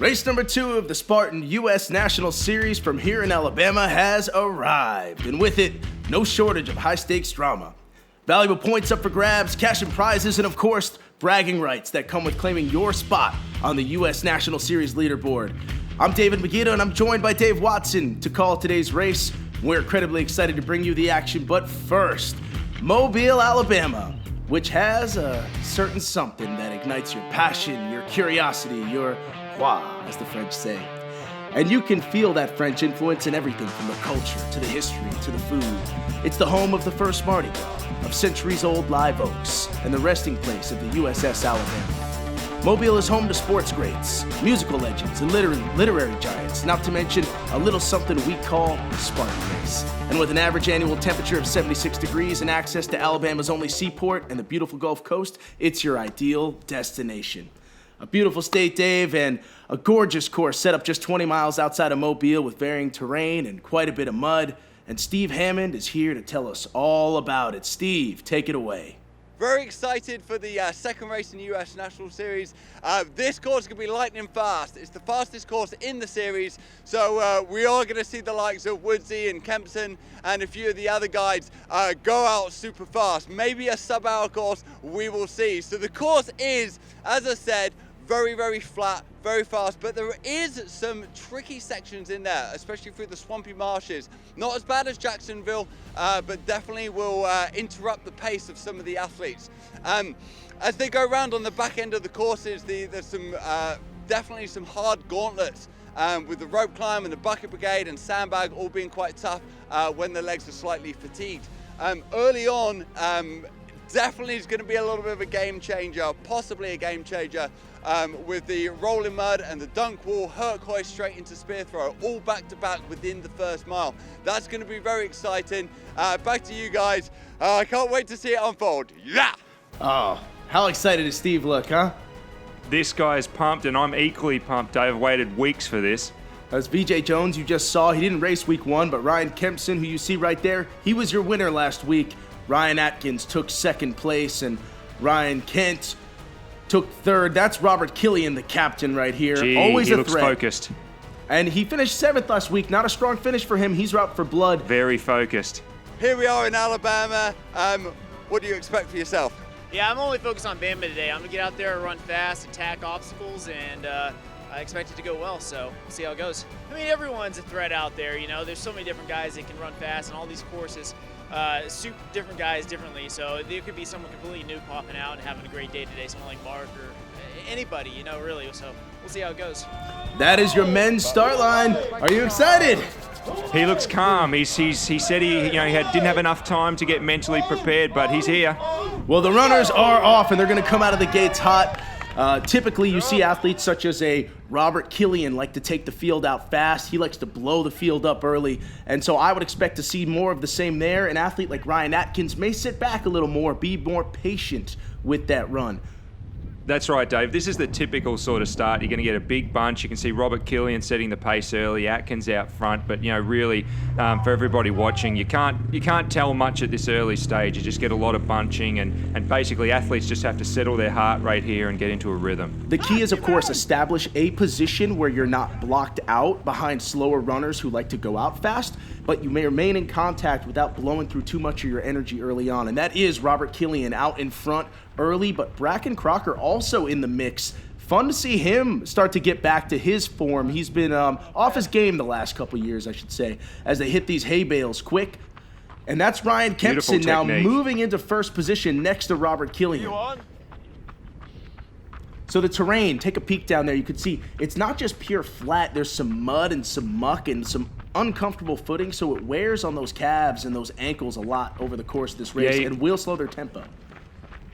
Race number 2 of the Spartan U.S. National Series from here in Alabama has arrived, and with it, no shortage of high-stakes drama. Valuable points up for grabs, cash and prizes, and of course, bragging rights that come with claiming your spot on the U.S. National Series leaderboard. I'm David Megiddo, and I'm joined by Dave Watson to call today's race. We're incredibly excited to bring you the action, but first, Mobile, Alabama, which has a certain something that ignites your passion, your curiosity, your joie, as the French say. And you can feel that French influence in everything from the culture, to the history, to the food. It's the home of the first Mardi Gras, of centuries-old live oaks, and the resting place of the USS Alabama. Mobile is home to sports greats, musical legends, and literary giants, not to mention a little something we call Spartan Race. And with an average annual temperature of 76 degrees and access to Alabama's only seaport and the beautiful Gulf Coast, it's your ideal destination. A beautiful state, Dave, and a gorgeous course set up just 20 miles outside of Mobile with varying terrain and quite a bit of mud. And Steve Hammond is here to tell us all about it. Steve, take it away. Very excited for the second race in the US National Series. This course is going to be lightning fast. It's the fastest course in the series, so we are going to see the likes of Woodsy and Kempson and a few of the other guys go out super fast. Maybe a sub-hour course, we will see. So the course is, as I said, very, very flat, very fast, but there is some tricky sections in there, especially through the swampy marshes. Not as bad as Jacksonville, but definitely will interrupt the pace of some of the athletes. As they go around on the back end of the courses, there's some definitely some hard gauntlets with the rope climb and the bucket brigade and sandbag all being quite tough when the legs are slightly fatigued. Early on, definitely is going to be a little bit of a game changer, possibly a game changer, with the rolling mud and the dunk wall, Herc hoist straight into spear throw, all back to back within the first mile. That's going to be very exciting. Back to you guys. I can't wait to see it unfold. Yeah! Oh, how excited does Steve look, huh? This guy is pumped, and I'm equally pumped. I've waited weeks for this. As Vijay Jones, you just saw, he didn't race week 1, but Ryan Kempson, who you see right there, he was your winner last week. Ryan Atkins took second place, and Ryan Kent took third. That's Robert Killian, the captain right here. Gee, always he a looks threat. focused. And he finished 7th last week. Not a strong finish for him. He's out for blood. Very focused. Here we are in Alabama. What do you expect for yourself? Yeah, I'm only focused on Bama today. I'm going to get out there, run fast, attack obstacles, and I expect it to go well, so we'll see how it goes. I mean, everyone's a threat out there, you know. There's so many different guys that can run fast, and all these courses suit different guys differently. So there could be someone completely new popping out and having a great day today, someone like Mark or anybody, you know, really. So we'll see how it goes. That is your men's start line. Are you excited? He looks calm. He said he didn't have enough time to get mentally prepared, but he's here. Well, the runners are off, and they're going to come out of the gates hot. Typically, you see athletes such as a Robert Killian like to take the field out fast. He likes to blow the field up early. And so I would expect to see more of the same there. An athlete like Ryan Atkins may sit back a little more, be more patient with that run. That's right, Dave. This is the typical sort of start. You're going to get a big bunch. You can see Robert Killian setting the pace early, Atkins out front. But, you know, really, for everybody watching, you can't tell much at this early stage. You just get a lot of bunching, and basically athletes just have to settle their heart rate here and get into a rhythm. The key is, of course, establish a position where you're not blocked out behind slower runners who like to go out fast, but you may remain in contact without blowing through too much of your energy early on. And that is Robert Killian out in front early, but Bracken Crocker also in the mix. Fun to see him start to get back to his form. He's been off his game the last couple years, I should say, as they hit these hay bales quick. And that's Ryan Kempson now moving into first position next to Robert Killian. So the terrain, take a peek down there. You can see it's not just pure flat. There's some mud and some muck and some uncomfortable footing, so it wears on those calves and those ankles a lot over the course of this race and will slow their tempo.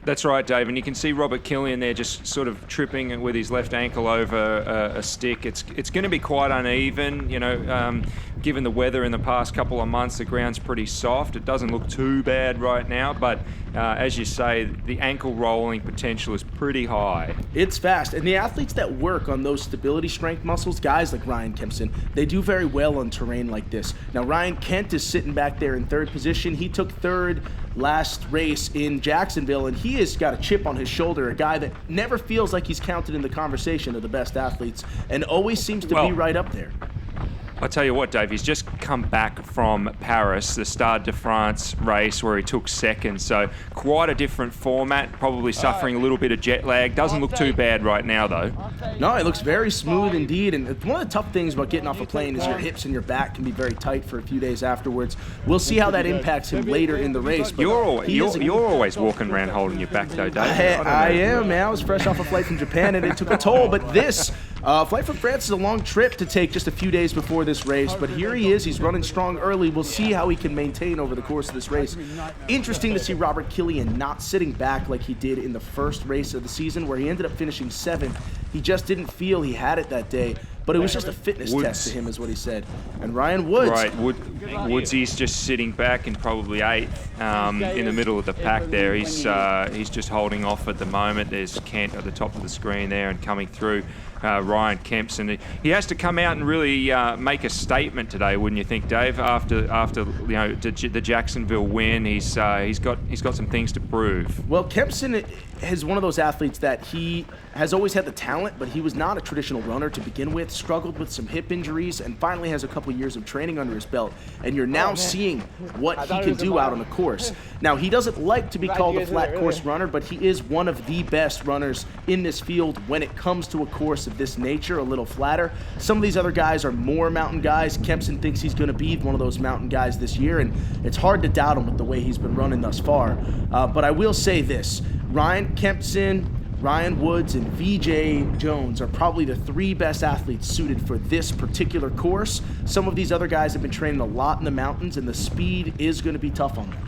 That's right, Dave, and you can see Robert Killian there just sort of tripping with his left ankle over a stick. It's going to be quite uneven, you know. given the weather in the past couple of months, the ground's pretty soft. It doesn't look too bad right now, but as you say, the ankle rolling potential is pretty high. It's fast, and the athletes that work on those stability strength muscles, guys like Ryan Kempson, they do very well on terrain like this. Now, Ryan Kent is sitting back there in third position. He took third last race in Jacksonville, and he has got a chip on his shoulder, a guy that never feels like he's counted in the conversation of the best athletes and always seems to be right up there. I tell you what, Dave, he's just come back from Paris, the Stade de France race where he took second. So quite a different format, probably suffering a little bit of jet lag. Doesn't look too bad right now, though. No, it looks very smooth indeed. And one of the tough things about getting off a plane is your hips and your back can be very tight for a few days afterwards. We'll see how that impacts him later in the race. You're always walking around holding your back, though, Dave. I am, man. I was fresh off a flight from Japan, and it took a toll. But this flight from France is a long trip to take just a few days before this race, but here he is. He's running strong early. We'll see how he can maintain over the course of this race. Interesting to see Robert Killian not sitting back like he did in the first race of the season, where he ended up finishing 7th. He just didn't feel he had it that day, but it was just a fitness test to him, is what he said. And Ryan Woods. Right, Woodsy's just sitting back in probably 8th in the middle of the pack there. He's just holding off at the moment. There's Kent at the top of the screen there, and coming through Ryan Kempson. He has to come out and really make a statement today, wouldn't you think, Dave? After the Jacksonville win, he's got some things to prove. Well, Kempson is one of those athletes that he has always had the talent, but he was not a traditional runner to begin with, struggled with some hip injuries, and finally has a couple years of training under his belt. And you're now seeing what he can do out on the course. Now, he doesn't like to be called a flat course runner, but he is one of the best runners in this field when it comes to a course of this nature, a little flatter. Some of these other guys are more mountain guys. Kempson thinks he's going to be one of those mountain guys this year, and it's hard to doubt him with the way he's been running thus far. But I will say this, Ryan Kempson, Ryan Woods, and Veejay Jones are probably the 3 best athletes suited for this particular course. Some of these other guys have been training a lot in the mountains, and the speed is going to be tough on them.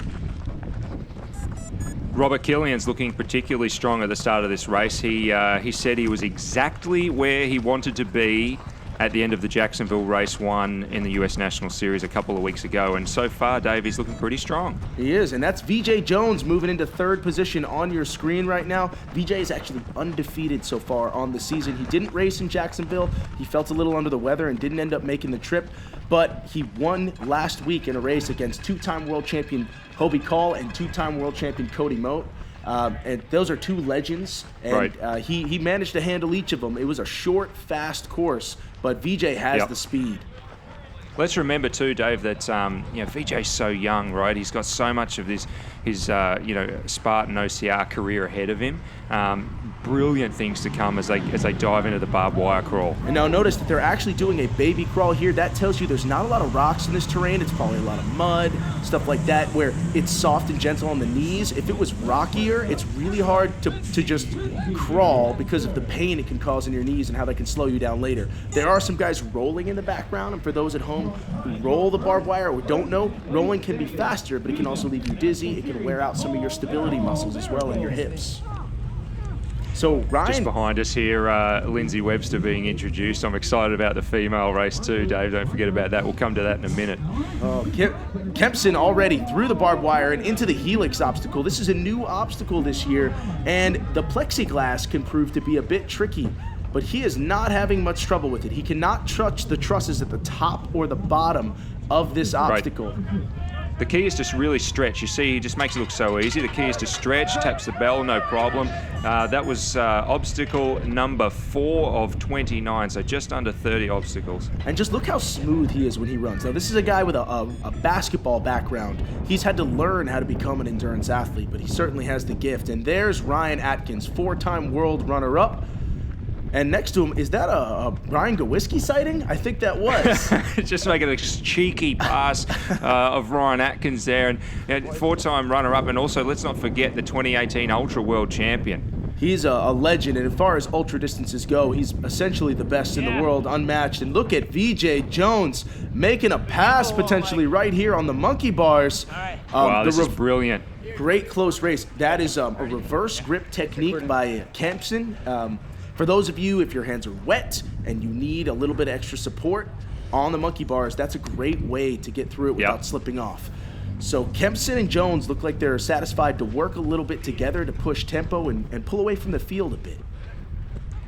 Robert Killian's looking particularly strong at the start of this race. He said he was exactly where he wanted to be at the end of the Jacksonville race 1 in the US National Series a couple of weeks ago. And so far, Dave, he's looking pretty strong. He is, and that's Vijay Jones moving into 3rd position on your screen right now. Vijay is actually undefeated so far on the season. He didn't race in Jacksonville. He felt a little under the weather and didn't end up making the trip, but he won last week in a race against 2-time world champion Hobie Call and 2-time world champion Cody Moat. And those are 2 legends, and right. He managed to handle each of them. It was a short, fast course, but Vijay has the speed. Let's remember too, Dave, that Vijay's so young, right? He's got so much of his Spartan OCR career ahead of him. Brilliant things to come as they dive into the barbed wire crawl. And now notice that they're actually doing a baby crawl here. That tells you there's not a lot of rocks in this terrain. It's probably a lot of mud, stuff like that, where it's soft and gentle on the knees. If it was rockier, it's really hard to just crawl because of the pain it can cause in your knees and how that can slow you down later. There are some guys rolling in the background, and for those at home who roll the barbed wire or don't know, rolling can be faster, but it can also leave you dizzy. It can wear out some of your stability muscles as well in your hips. So Ryan, just behind us here, Lindsay Webster being introduced. I'm excited about the female race too, Dave. Don't forget about that. We'll come to that in a minute. Kempson already through the barbed wire and into the Helix Obstacle. This is a new obstacle this year, and the plexiglass can prove to be a bit tricky, but he is not having much trouble with it. He cannot touch the trusses at the top or the bottom of this obstacle. Right. The key is just really stretch. You see, he just makes it look so easy. The key is to stretch, taps the bell, no problem. That was obstacle number 4 of 29, so just under 30 obstacles. And just look how smooth he is when he runs. Now, this is a guy with a basketball background. He's had to learn how to become an endurance athlete, but he certainly has the gift. And there's Ryan Atkins, 4-time world runner-up. And next to him, is that a Brian Gawiski sighting? I think that was. Just making a cheeky pass of Ryan Atkins there, and 4-time runner-up, and also let's not forget the 2018 Ultra World Champion. He's a legend, and as far as ultra distances go, he's essentially the best in the world, unmatched. And look at Veejay Jones making a pass potentially right here on the monkey bars. Wow, this is brilliant. Great close race. That is a reverse grip technique by Kempson. For those of you, if your hands are wet and you need a little bit of extra support, on the monkey bars, that's a great way to get through it without slipping off. So Kempson and Jones look like they're satisfied to work a little bit together to push tempo and pull away from the field a bit.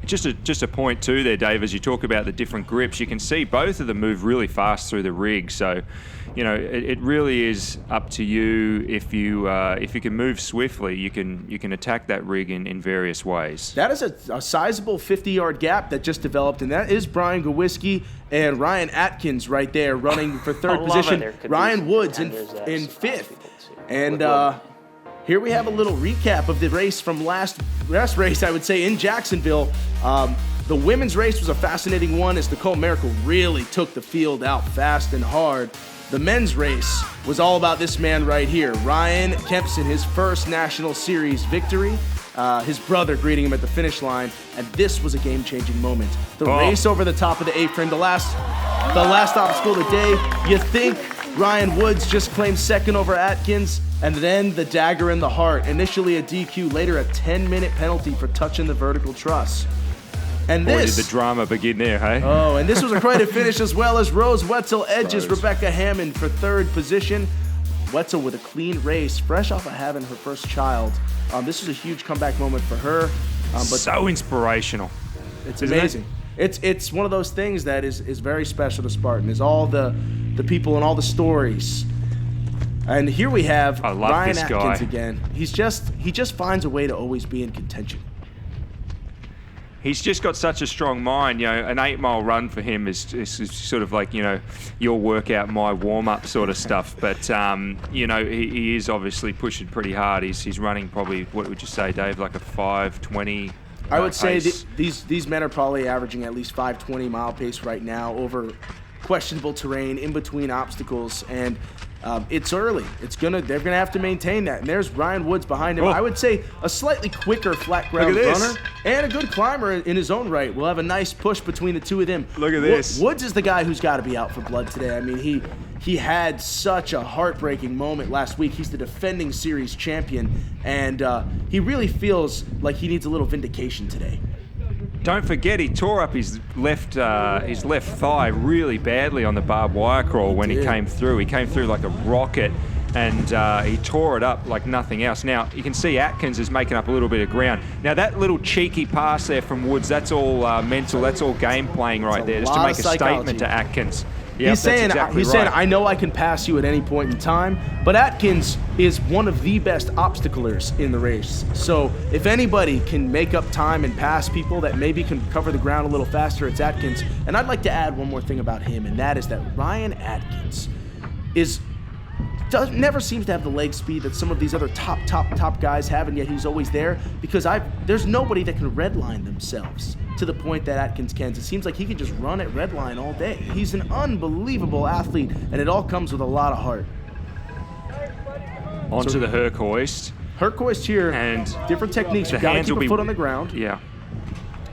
Just a point too there, Dave, as you talk about the different grips, you can see both of them move really fast through the rig. So, you know, it really is up to you. If you can move swiftly, you can attack that rig in various ways. That is a sizable 50-yard gap that just developed, and that is Brian Gawiski and Ryan Atkins right there running for third position. Ryan Woods in fifth. And here we have a little recap of the race from last race, I would say, in Jacksonville. The women's race was a fascinating one as Nicole Mericle really took the field out fast and hard. The men's race was all about this man right here, Ryan Kempson, his first National Series victory. His brother greeting him at the finish line, and this was a game-changing moment. The race over the top of the A-frame, the last obstacle of the day. You think Ryan Woods just claimed second over Atkins, and then the dagger in the heart. Initially a DQ, later a 10-minute penalty for touching the vertical truss. And Boy, did the drama begin there, hey? Oh, and this was a quite a finish as well as Rose Wetzel edges Rebecca Hammond for third position. Wetzel with a clean race, fresh off of having her first child. This was a huge comeback moment for her. But so inspirational. It's amazing. It's one of those things that is very special to Spartan, is all the people and all the stories. And here we have Ryan Atkins again. He just finds a way to always be in contention. He's just got such a strong mind. You know, an 8-mile run for him is sort of like, you know, your workout, my warm-up sort of stuff. But, you know, he is obviously pushing pretty hard. He's running probably, what would you say, Dave, like a 5:20 I would pace. say these men are probably averaging at least 5:20 mile pace right now over questionable terrain, in between obstacles, and it's early. They're gonna have to maintain that. And there's Ryan Woods behind him. I would say a slightly quicker flat ground runner and a good climber in his own right. We'll have a nice push between the two of them. Look at this. Woods is the guy who's got to be out for blood today. I mean, he had such a heartbreaking moment last week. He's the defending series champion, and he really feels like he needs a little vindication today. Don't forget, he tore up his left thigh really badly on the barbed wire crawl when he came through. He came through like a rocket, and he tore it up like nothing else. Now, you can see Atkins is making up a little bit of ground. Now, that little cheeky pass there from Woods, that's all mental. That's all game playing right there, just to make a statement to Atkins. Yep, he's saying, I know I can pass you at any point in time, but Atkins is one of the best obstaclers in the race. So if anybody can make up time and pass people that maybe can cover the ground a little faster, it's Atkins. And I'd like to add one more thing about him, and that is that Ryan Atkins never seems to have the leg speed that some of these other top guys have, and yet he's always there, because there's nobody that can redline themselves to the point that Atkins can. It seems like he can just run at redline all day. He's an unbelievable athlete, and it all comes with a lot of heart. Onto the Herc hoist. Herc hoist here, and different techniques. You've got to keep a foot on the ground. Yeah.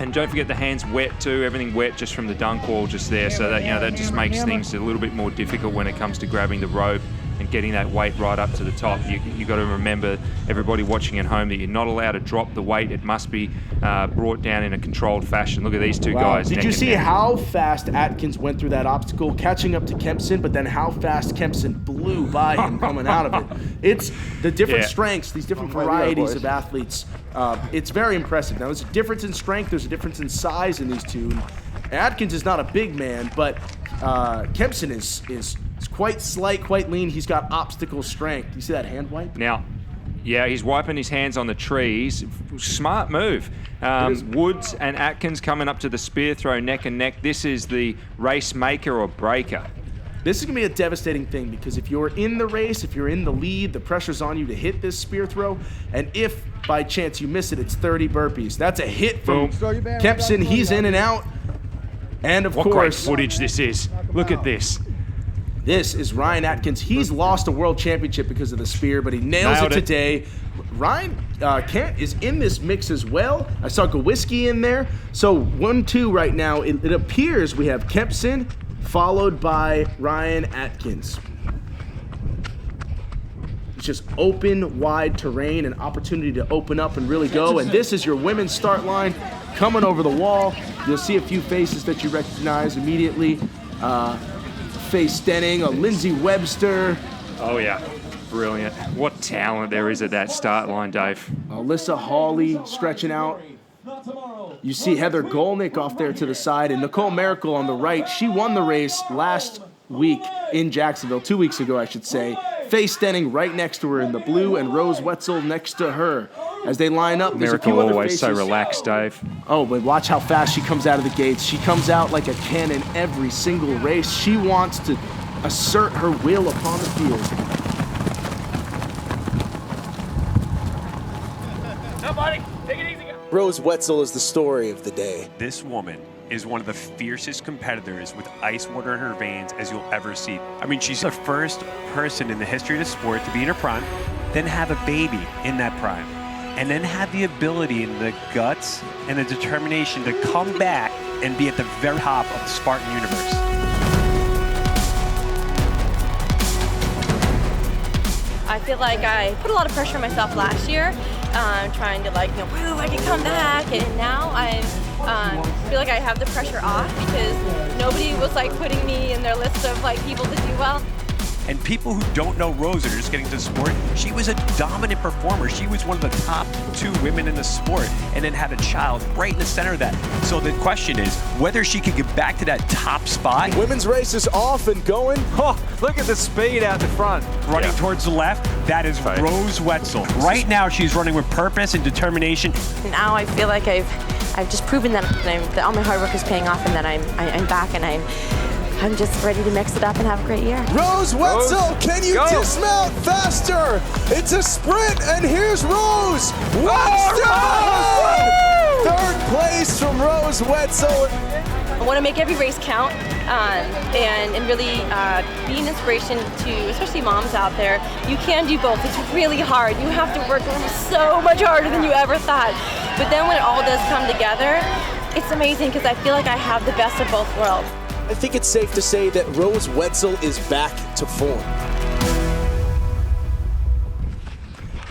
And don't forget the hands wet too, everything wet just from the dunk wall just there, so that, you know, that just makes things a little bit more difficult when it comes to grabbing the rope and getting that weight right up to the top. You got to remember, everybody watching at home, that you're not allowed to drop the weight. It must be brought down in a controlled fashion. Look at these two guys. Did you see how fast Atkins went through that obstacle, catching up to Kempson, but then how fast Kempson blew by him coming out of it? It's the different strengths, these different varieties of athletes. It's very impressive. Now, there's a difference in strength. There's a difference in size in these two. Atkins is not a big man, but Kempson is quite slight, quite lean. He's got obstacle strength. You see that hand wipe? Now, yeah, he's wiping his hands on the trees. Smart move. Woods and Atkins coming up to the spear throw neck and neck. This is the race maker or breaker. This is going to be a devastating thing, because if you're in the race, if you're in the lead, the pressure's on you to hit this spear throw. And if by chance you miss it, it's 30 burpees. That's a hit from Kempson. He's in and out. And of course, what great footage this is. Look at this. This is Ryan Atkins. He's lost a world championship because of the spear, but he nails it today. Ryan Kent is in this mix as well. I saw Gawiski in there. So 1-2 right now. It appears we have Kempson followed by Ryan Atkins. It's just open, wide terrain, an opportunity to open up and really go. And this is your women's start line coming over the wall. You'll see a few faces that you recognize immediately. Faye Stenning, a Lindsay Webster. Oh, yeah. Brilliant. What talent there is at that start line, Dave. Alyssa Hawley stretching out. You see Heather Golnick off there to the side, and Nicole Mericle on the right. She won the race last week in Jacksonville, 2 weeks ago, I should say. Faye Stenning right next to her in the blue, and Rose Wetzel next to her. As they line up, there's a few Miracle other always faces. so relaxed, Dave. Oh, but watch how fast she comes out of the gates. She comes out like a cannon every single race. She wants to assert her will upon the field. Rose Wetzel is the story of the day. This woman is one of the fiercest competitors with ice water in her veins as you'll ever see. I mean, she's the first person in the history of the sport to be in her prime, then have a baby in that prime, and then have the ability and the guts and the determination to come back and be at the very top of the Spartan universe. I feel like I put a lot of pressure on myself last year, trying to prove I can come back, and now I feel like I have the pressure off because nobody was putting me in their list of people to do well. And people who don't know Rose and are just getting to the sport, she was a dominant performer. She was one of the top 2 women in the sport and then had a child right in the center of that. So the question is whether she could get back to that top spot. Women's race is off and going. Oh, look at the speed out the front. Running towards the left, that is Rose Wetzel. Right now she's running with purpose and determination. Now I feel like I've just proven that all my hard work is paying off and that I'm back and I'm just ready to mix it up and have a great year. Rose Wetzel, can you dismount faster? It's a sprint, and here's Rose Wetzel! Third place from Rose Wetzel. I want to make every race count and really be an inspiration to especially moms out there. You can do both. It's really hard. You have to work so much harder than you ever thought. But then when it all does come together, it's amazing because I feel like I have the best of both worlds. I think it's safe to say that Rose Wetzel is back to form.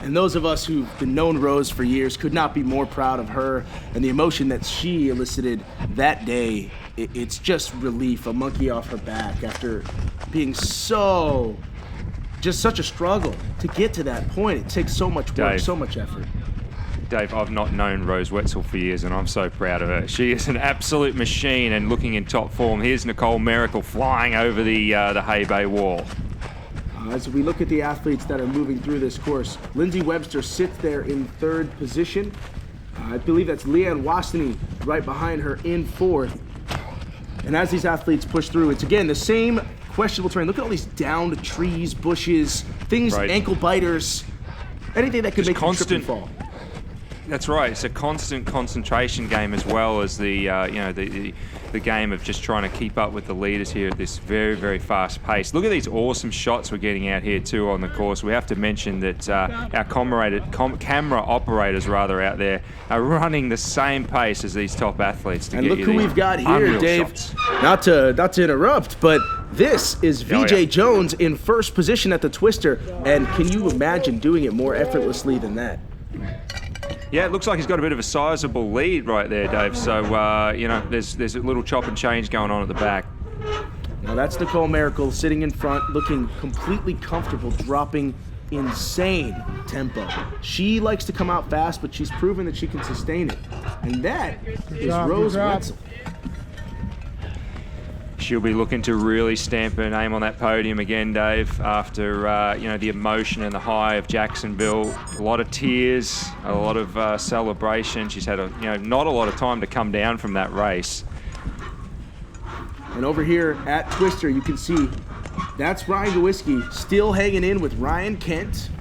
And those of us who've been known Rose for years could not be more proud of her and the emotion that she elicited that day. It's just relief, a monkey off her back after being such a struggle to get to that point. It takes so much work, so much effort. Dave, I've not known Rose Wetzel for years, and I'm so proud of her. She is an absolute machine and looking in top form. Here's Nicole Miracle flying over the Hay Bay wall. As we look at the athletes that are moving through this course, Lindsay Webster sits there in third position. I believe that's Leanne Wastany right behind her in fourth. And as these athletes push through, it's again the same questionable terrain. Look at all these downed trees, bushes, things, ankle biters, anything that could make you trip and fall. That's right. It's a constant concentration game as well as the game of just trying to keep up with the leaders here at this very, very fast pace. Look at these awesome shots we're getting out here too on the course. We have to mention that our camera operators out there are running the same pace as these top athletes to and get look you who we've got here, Dave. Shots. Not to interrupt, but this is Vijay Jones in first position at the Twister. And can you imagine doing it more effortlessly than that? Yeah, it looks like he's got a bit of a sizable lead right there, Dave. So, there's a little chop and change going on at the back. Now that's Nicole Mericle sitting in front, looking completely comfortable, dropping insane tempo. She likes to come out fast, but she's proven that she can sustain it. And that is Rose Wetzel. She'll be looking to really stamp her name on that podium again, Dave, after the emotion and the high of Jacksonville. A lot of tears, a lot of celebration. She's had not a lot of time to come down from that race. And over here at Twister, you can see that's Ryan Gawiski still hanging in with Ryan Kent.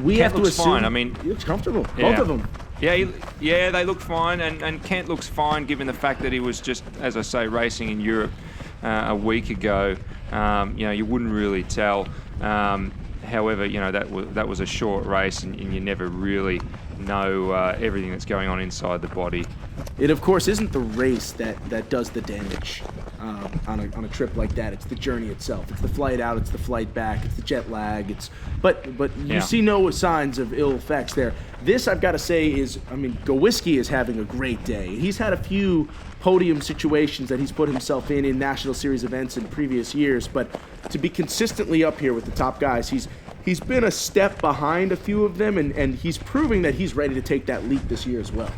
We have to assume fine. I mean, he looks comfortable. Both of them. Yeah, they look fine, and Kent looks fine given the fact that he was just, as I say, racing in Europe a week ago. You wouldn't really tell. However, that was a short race, and you never really know everything that's going on inside the body. It, of course, isn't the race that does the damage. on a trip like that. It's the journey itself. It's the flight out. It's the flight back. It's the jet lag. But you see no signs of ill effects there. This, I've got to say, Gowiski is having a great day. He's had a few podium situations that he's put himself in National Series events in previous years, but to be consistently up here with the top guys, he's been a step behind a few of them, and he's proving that he's ready to take that leap this year as well.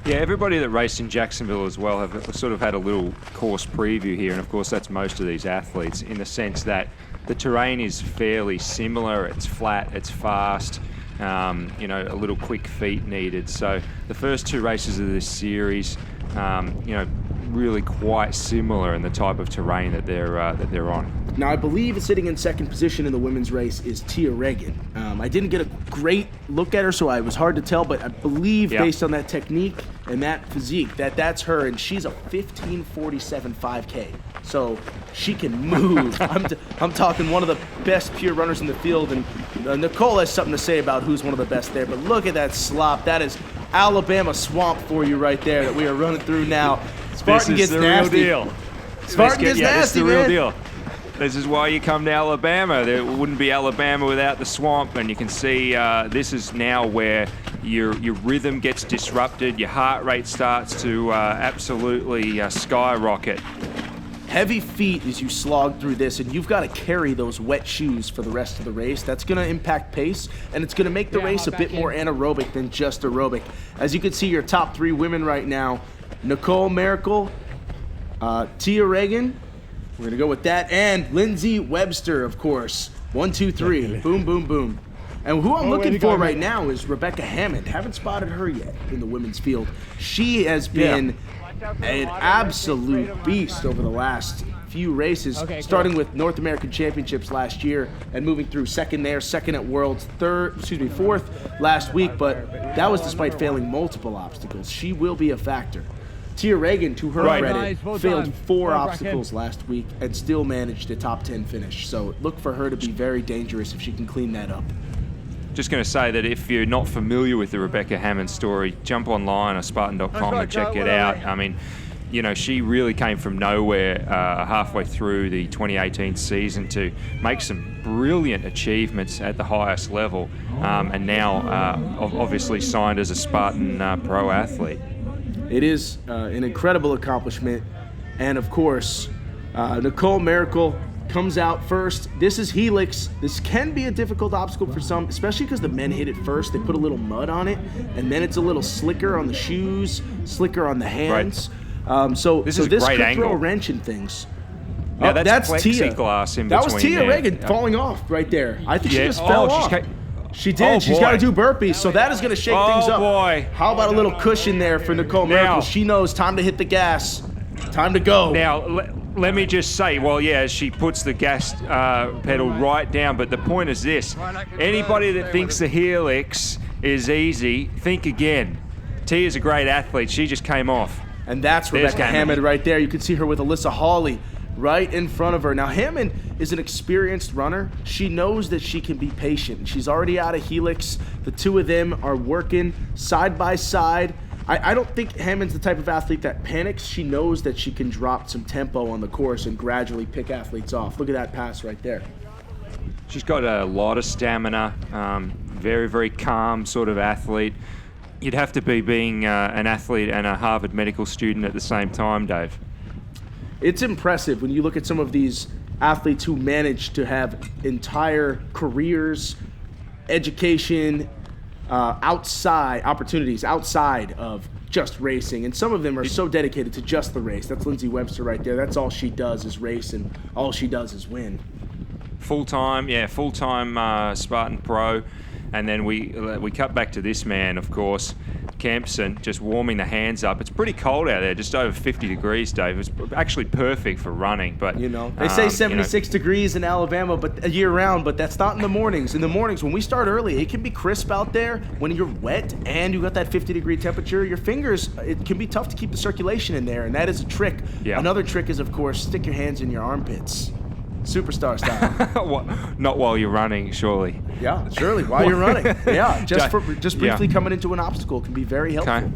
Yeah, everybody that raced in Jacksonville as well have sort of had a little course preview here, and of course that's most of these athletes, in the sense that the terrain is fairly similar. It's flat, it's fast, a little quick feet needed. So the first 2 races of this series, really quite similar in the type of terrain that they're on. Now, I believe sitting in second position in the women's race is Tia Reagan. I didn't get a great look at her, so it was hard to tell, but I believe based on that technique and that physique, that's her, and she's a 15:47 5K. So she can move. I'm talking one of the best pure runners in the field, and Nicole has something to say about who's one of the best there, but look at that slop. That is Alabama swamp for you right there that we are running through now. Spartan gets nasty. Real deal. Spartan gets nasty, this is the man. real deal. This is why you come to Alabama. There wouldn't be Alabama without the swamp, and you can see this is now where your rhythm gets disrupted, your heart rate starts to absolutely skyrocket. Heavy feet as you slog through this, and you've got to carry those wet shoes for the rest of the race. That's going to impact pace, and it's going to make the race a bit more anaerobic than just aerobic. As you can see, your top 3 women right now, Nicole Mericle, Tia Reagan, we're going to go with that, and Lindsay Webster, of course. 1, 2, 3. Boom, boom, boom. And who I'm looking for right now is Rebecca Hammond. Haven't spotted her yet in the women's field. She has been an absolute beast over the last few races, starting with North American Championships last year and moving through second there, second at Worlds, fourth last week, but that was despite failing multiple obstacles. She will be a factor. Tia Reagan, to her credit, failed 4 obstacles last week and still managed a top 10 finish. So look for her to be very dangerous if she can clean that up. Just going to say that if you're not familiar with the Rebecca Hammond story, jump online at Spartan.com and check it out. I mean, she really came from nowhere halfway through the 2018 season to make some brilliant achievements at the highest level, and now obviously signed as a Spartan pro athlete. It is an incredible accomplishment, and of course, Nicole Miracle comes out first. This is Helix. This can be a difficult obstacle for some, especially because the men hit it first. They put a little mud on it, and then it's a little slicker on the shoes, slicker on the hands. Right. So this could angle. throw a wrench in things. Now that's Tia. Plexiglass in between. That was Tia there. Reagan falling off right there. I think she just fell off. She did. Oh, she's got to do burpees, so that is going to shake things up. Oh, boy. How about a little cushion there for Nicole Miracle? She knows time to hit the gas. Time to go. Now, let me just say, she puts the gas pedal right down, but the point is this. Anybody that thinks the Helix is easy, think again. Tia's a great athlete. She just came off. And that's Rebecca Hammond right there. You can see her with Alyssa Hawley right in front of her. Now, Hammond is an experienced runner. She knows that she can be patient. She's already out of Helix. The two of them are working side by side. I don't think Hammond's the type of athlete that panics. She knows that she can drop some tempo on the course and gradually pick athletes off. Look at that pass right there. She's got a lot of stamina, very, very calm sort of athlete. You'd have to be being an athlete and a Harvard medical student at the same time, Dave. It's impressive when you look at some of these athletes who manage to have entire careers, education, opportunities outside of just racing. And some of them are so dedicated to just the race. That's Lindsay Webster right there. That's all she does is race, and all she does is win. Full-time Spartan Pro. And then we cut back to this man, of course, Kempson, just warming the hands up. It's pretty cold out there, just over 50 degrees, Dave. It's actually perfect for running. But they say 76 degrees in Alabama, but year-round, but that's not in the mornings. In the mornings, when we start early, it can be crisp out there. When you're wet and you got that 50-degree temperature, your fingers, it can be tough to keep the circulation in there, and that is a trick. Yeah. Another trick is, of course, stick your hands in your armpits. Superstar style. Not while you're running, surely. Yeah, surely while you're running. Yeah, just briefly coming into an obstacle can be very helpful.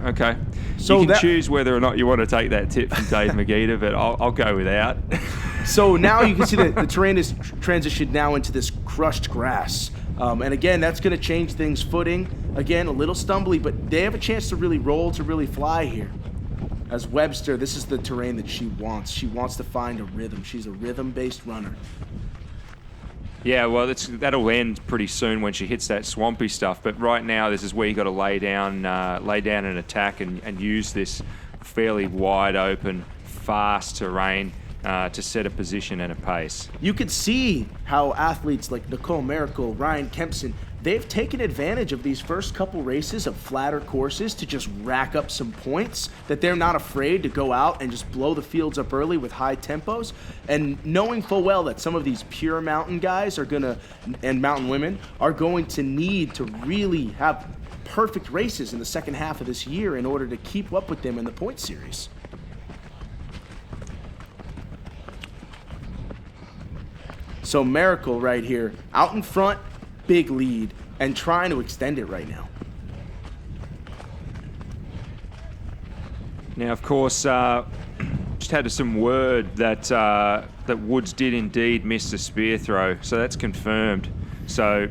Okay. So you can that- choose whether or not you want to take that tip from Dave Magida, but I'll go without. So now you can see that the terrain is transitioned now into this crushed grass. And again, that's going to change things footing. Again, a little stumbly, but they have a chance to really roll, to really fly here. As Webster, this is the terrain that she wants. She wants to find a rhythm. She's a rhythm-based runner. Yeah, well, that'll end pretty soon when she hits that swampy stuff. But right now, this is where you got to lay down an attack and use this fairly wide open, fast terrain to set a position and a pace. You could see how athletes like Nicole Mericle, Ryan Kempson, they've taken advantage of these first couple races of flatter courses to just rack up some points, that they're not afraid to go out and just blow the fields up early with high tempos. And knowing full well that some of these pure mountain guys and mountain women are going to need to really have perfect races in the second half of this year in order to keep up with them in the point series. So Miracle right here, out in front, big lead, and trying to extend it right now. Now, of course, just had some word that Woods did indeed miss the spear throw, so that's confirmed. So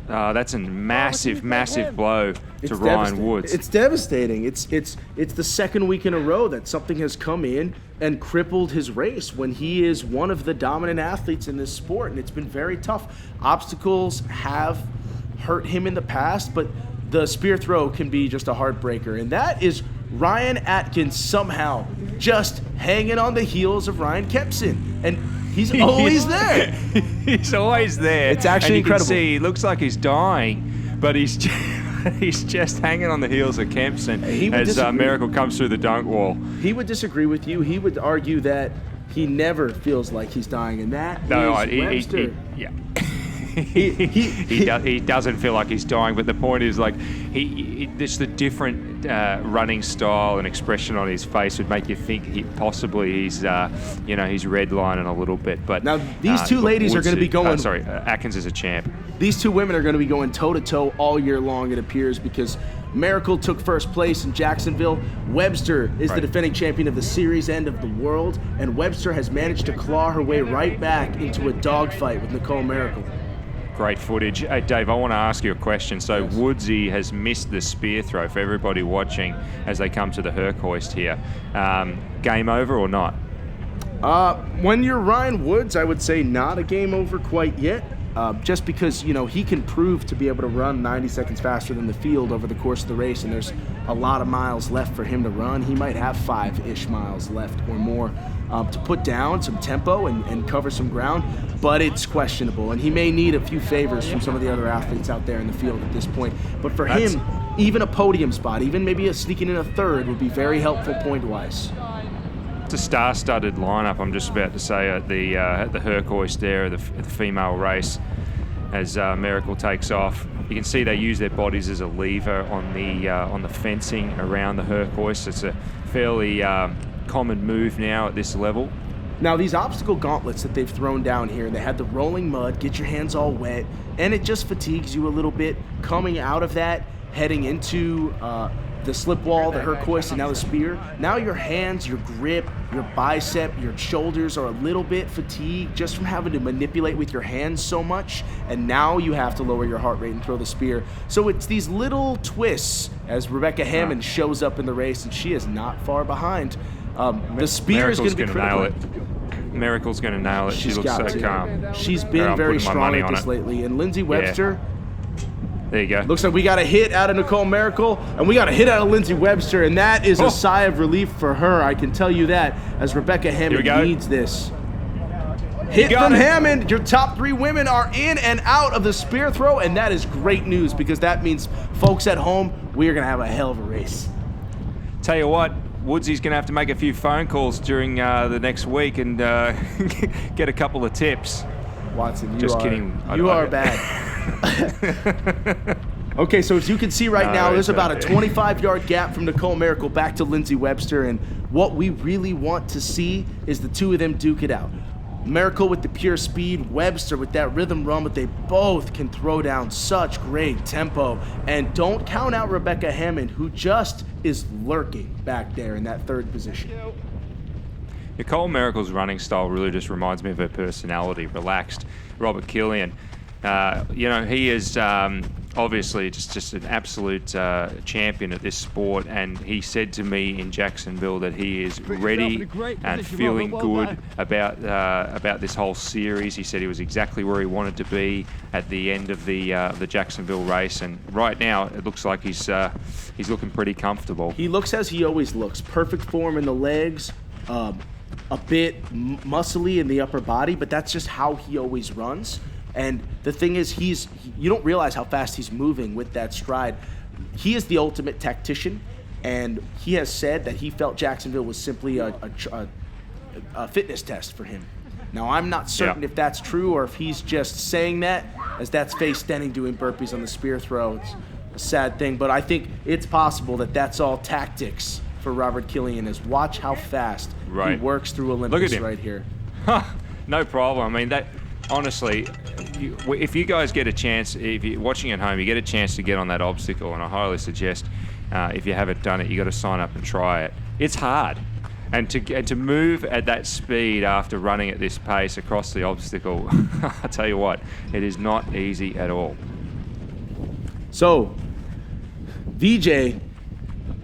that's a massive blow to Ryan Woods. It's devastating. It's the second week in a row that something has come in and crippled his race when he is one of the dominant athletes in this sport, and it's been very tough. Obstacles have hurt him in the past, but the spear throw can be just a heartbreaker, and that is Ryan Atkins somehow just hanging on the heels of Ryan Kempson, and he's always there. He's always there. It's actually and you incredible. Can see, he looks like he's dying, but he's just hanging on the heels of Kempson as Miracle comes through the dunk wall. He would disagree with you. He would argue that he never feels like he's dying, and that is Webster. He doesn't feel like he's dying, but the point is, like, just the different running style and expression on his face would make you think he's redlining a little bit. But now these two ladies are going to be going. Atkins is a champ. These two women are going to be going toe to toe all year long, it appears, because Miracle took first place in Jacksonville. Webster is the defending champion of the series and of the world, and Webster has managed to claw her way right back into a dogfight with Nicole Miracle. Great footage. Hey, Dave, I want to ask you a question. So yes. Woodsy has missed the spear throw for everybody watching as they come to the Herc hoist here. Game over or not? When you're Ryan Woods, I would say not a game over quite yet. Just because, he can prove to be able to run 90 seconds faster than the field over the course of the race, and there's a lot of miles left for him to run. He might have 5-ish miles left or more to put down some tempo and cover some ground, but it's questionable, and he may need a few favors from some of the other athletes out there in the field at this point. But for him, even a podium spot, even maybe sneaking in a third would be very helpful point-wise. It's a star-studded lineup, I'm just about to say, at the Herc hoist there, at the female race, as Miracle takes off. You can see they use their bodies as a lever on the fencing around the Herc hoist. It's a fairly common move now at this level. Now, these obstacle gauntlets that they've thrown down here, they had the rolling mud, get your hands all wet, and it just fatigues you a little bit coming out of that, heading into the slip wall, the Herc hoist, and now the spear. Now your hands, your grip, your bicep, your shoulders are a little bit fatigued just from having to manipulate with your hands so much, and now you have to lower your heart rate and throw the spear. So it's these little twists as Rebecca Hammond shows up in the race, and she is not far behind. The spear is going to be critical. Miracle's going to nail it. She looks so calm. She's been very strong at this lately. And Lindsay Webster, there you go. Looks like we got a hit out of Nicole Mericle, and we got a hit out of Lindsay Webster, and that is a sigh of relief for her. I can tell you that, as Rebecca Hammond needs this. Hit from Hammond. Your top 3 women are in and out of the spear throw, and that is great news because that means, folks at home, we are going to have a hell of a race. Tell you what, Woodsy's going to have to make a few phone calls during the next week and get a couple of tips. Watson, Just kidding. You are bad. Okay, so as you can see right now, there's about a 25-yard gap from Nicole Mericle back to Lindsay Webster, and what we really want to see is the two of them duke it out. Miracle with the pure speed, Webster with that rhythm run, but they both can throw down such great tempo. And don't count out Rebecca Hammond, who just is lurking back there in that third position. Nicole Miracle's running style really just reminds me of her personality, relaxed. Robert Killian, he is obviously just an absolute champion at this sport, and he said to me in Jacksonville that he is ready and feeling good about this whole series. He said he was exactly where he wanted to be at the end of the Jacksonville race, and right now it looks like he's looking pretty comfortable. He looks as he always looks, perfect form in the legs, a bit muscly in the upper body, but that's just how he always runs. And the thing is, you don't realize how fast he's moving with that stride. He is the ultimate tactician, and he has said that he felt Jacksonville was simply a fitness test for him. Now, I'm not certain if that's true or if he's just saying that, as that's Faye Stenning doing burpees on the spear throw. It's a sad thing, but I think it's possible that that's all tactics for Robert Killian. Is watch how fast he works through Olympus right here. No problem. I mean, that honestly, if you guys get a chance, if you're watching at home, you get a chance to get on that obstacle, and I highly suggest if you haven't done it, you got to sign up and try it. It's hard, and to move at that speed after running at this pace across the obstacle, I tell you what, it is not easy at all. So, Vijay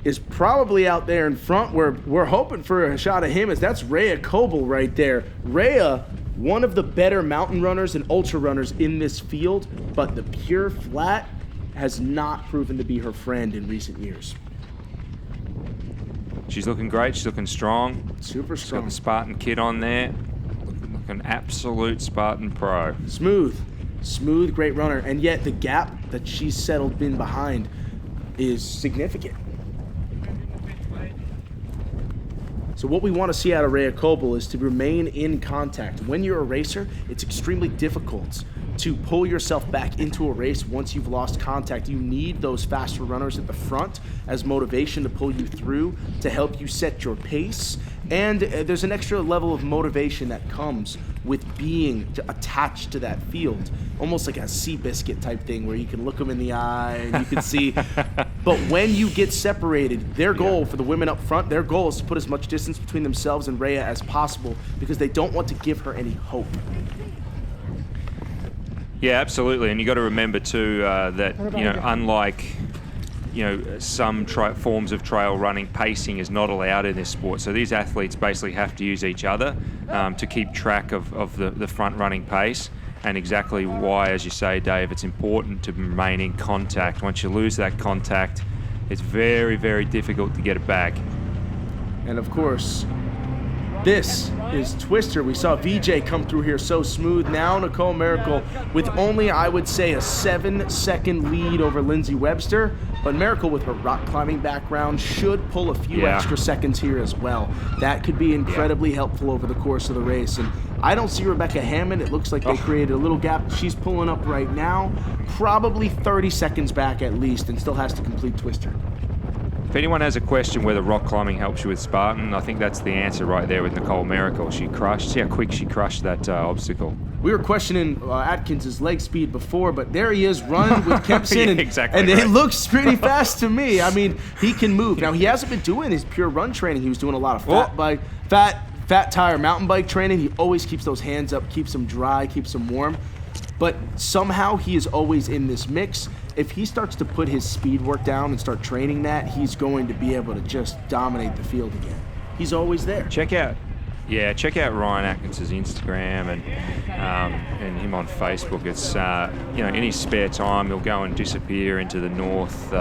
is probably out there in front. We're hoping for a shot of him, as that's Raya Koval right there. Raya, one of the better mountain runners and ultra runners in this field, but the pure flat has not proven to be her friend in recent years. She's looking great. She's looking strong. Super She's strong. got the Spartan kit on there. Looking absolute Spartan pro. Smooth, great runner. And yet the gap that she's settled in behind is significant. So what we want to see out of Raya Koval is to remain in contact. When you're a racer, it's extremely difficult to pull yourself back into a race once you've lost contact. You need those faster runners at the front as motivation to pull you through, to help you set your pace. And there's an extra level of motivation that comes with being attached to that field, almost like a Seabiscuit type thing where you can look them in the eye and you can see. But when you get separated, their goal for the women up front, their goal is to put as much distance between themselves and Raya as possible, because they don't want to give her any hope. Yeah, absolutely. And you got to remember too that unlike some forms of trail running, pacing is not allowed in this sport. So these athletes basically have to use each other to keep track of the front running pace. And exactly why, as you say, Dave, it's important to remain in contact. Once you lose that contact, it's very, very difficult to get it back. And of course, this is Twister. We saw Vijay come through here so smooth. Now Nicole Mericle with only, I would say, a 7-second lead over Lindsay Webster. But Mericle, with her rock climbing background, should pull a few extra seconds here as well. That could be incredibly helpful over the course of the race. And I don't see Rebecca Hammond. It looks like they created a little gap. She's pulling up right now, probably 30 seconds back at least, and still has to complete Twister. If anyone has a question whether rock climbing helps you with Spartan, I think that's the answer right there with Nicole Miracle. See how quick she crushed that obstacle. We were questioning Atkins' leg speed before, but there he is running with Kempson, and it looks pretty fast to me. I mean, he can move. Now, he hasn't been doing his pure run training. He was doing a lot of fat tire mountain bike training. He always keeps those hands up, keeps them dry, keeps them warm. But somehow he is always in this mix. If he starts to put his speed work down and start training that, he's going to be able to just dominate the field again. He's always there. Check out Ryan Atkins' Instagram and him on Facebook. It's in his spare time he'll go and disappear into the north,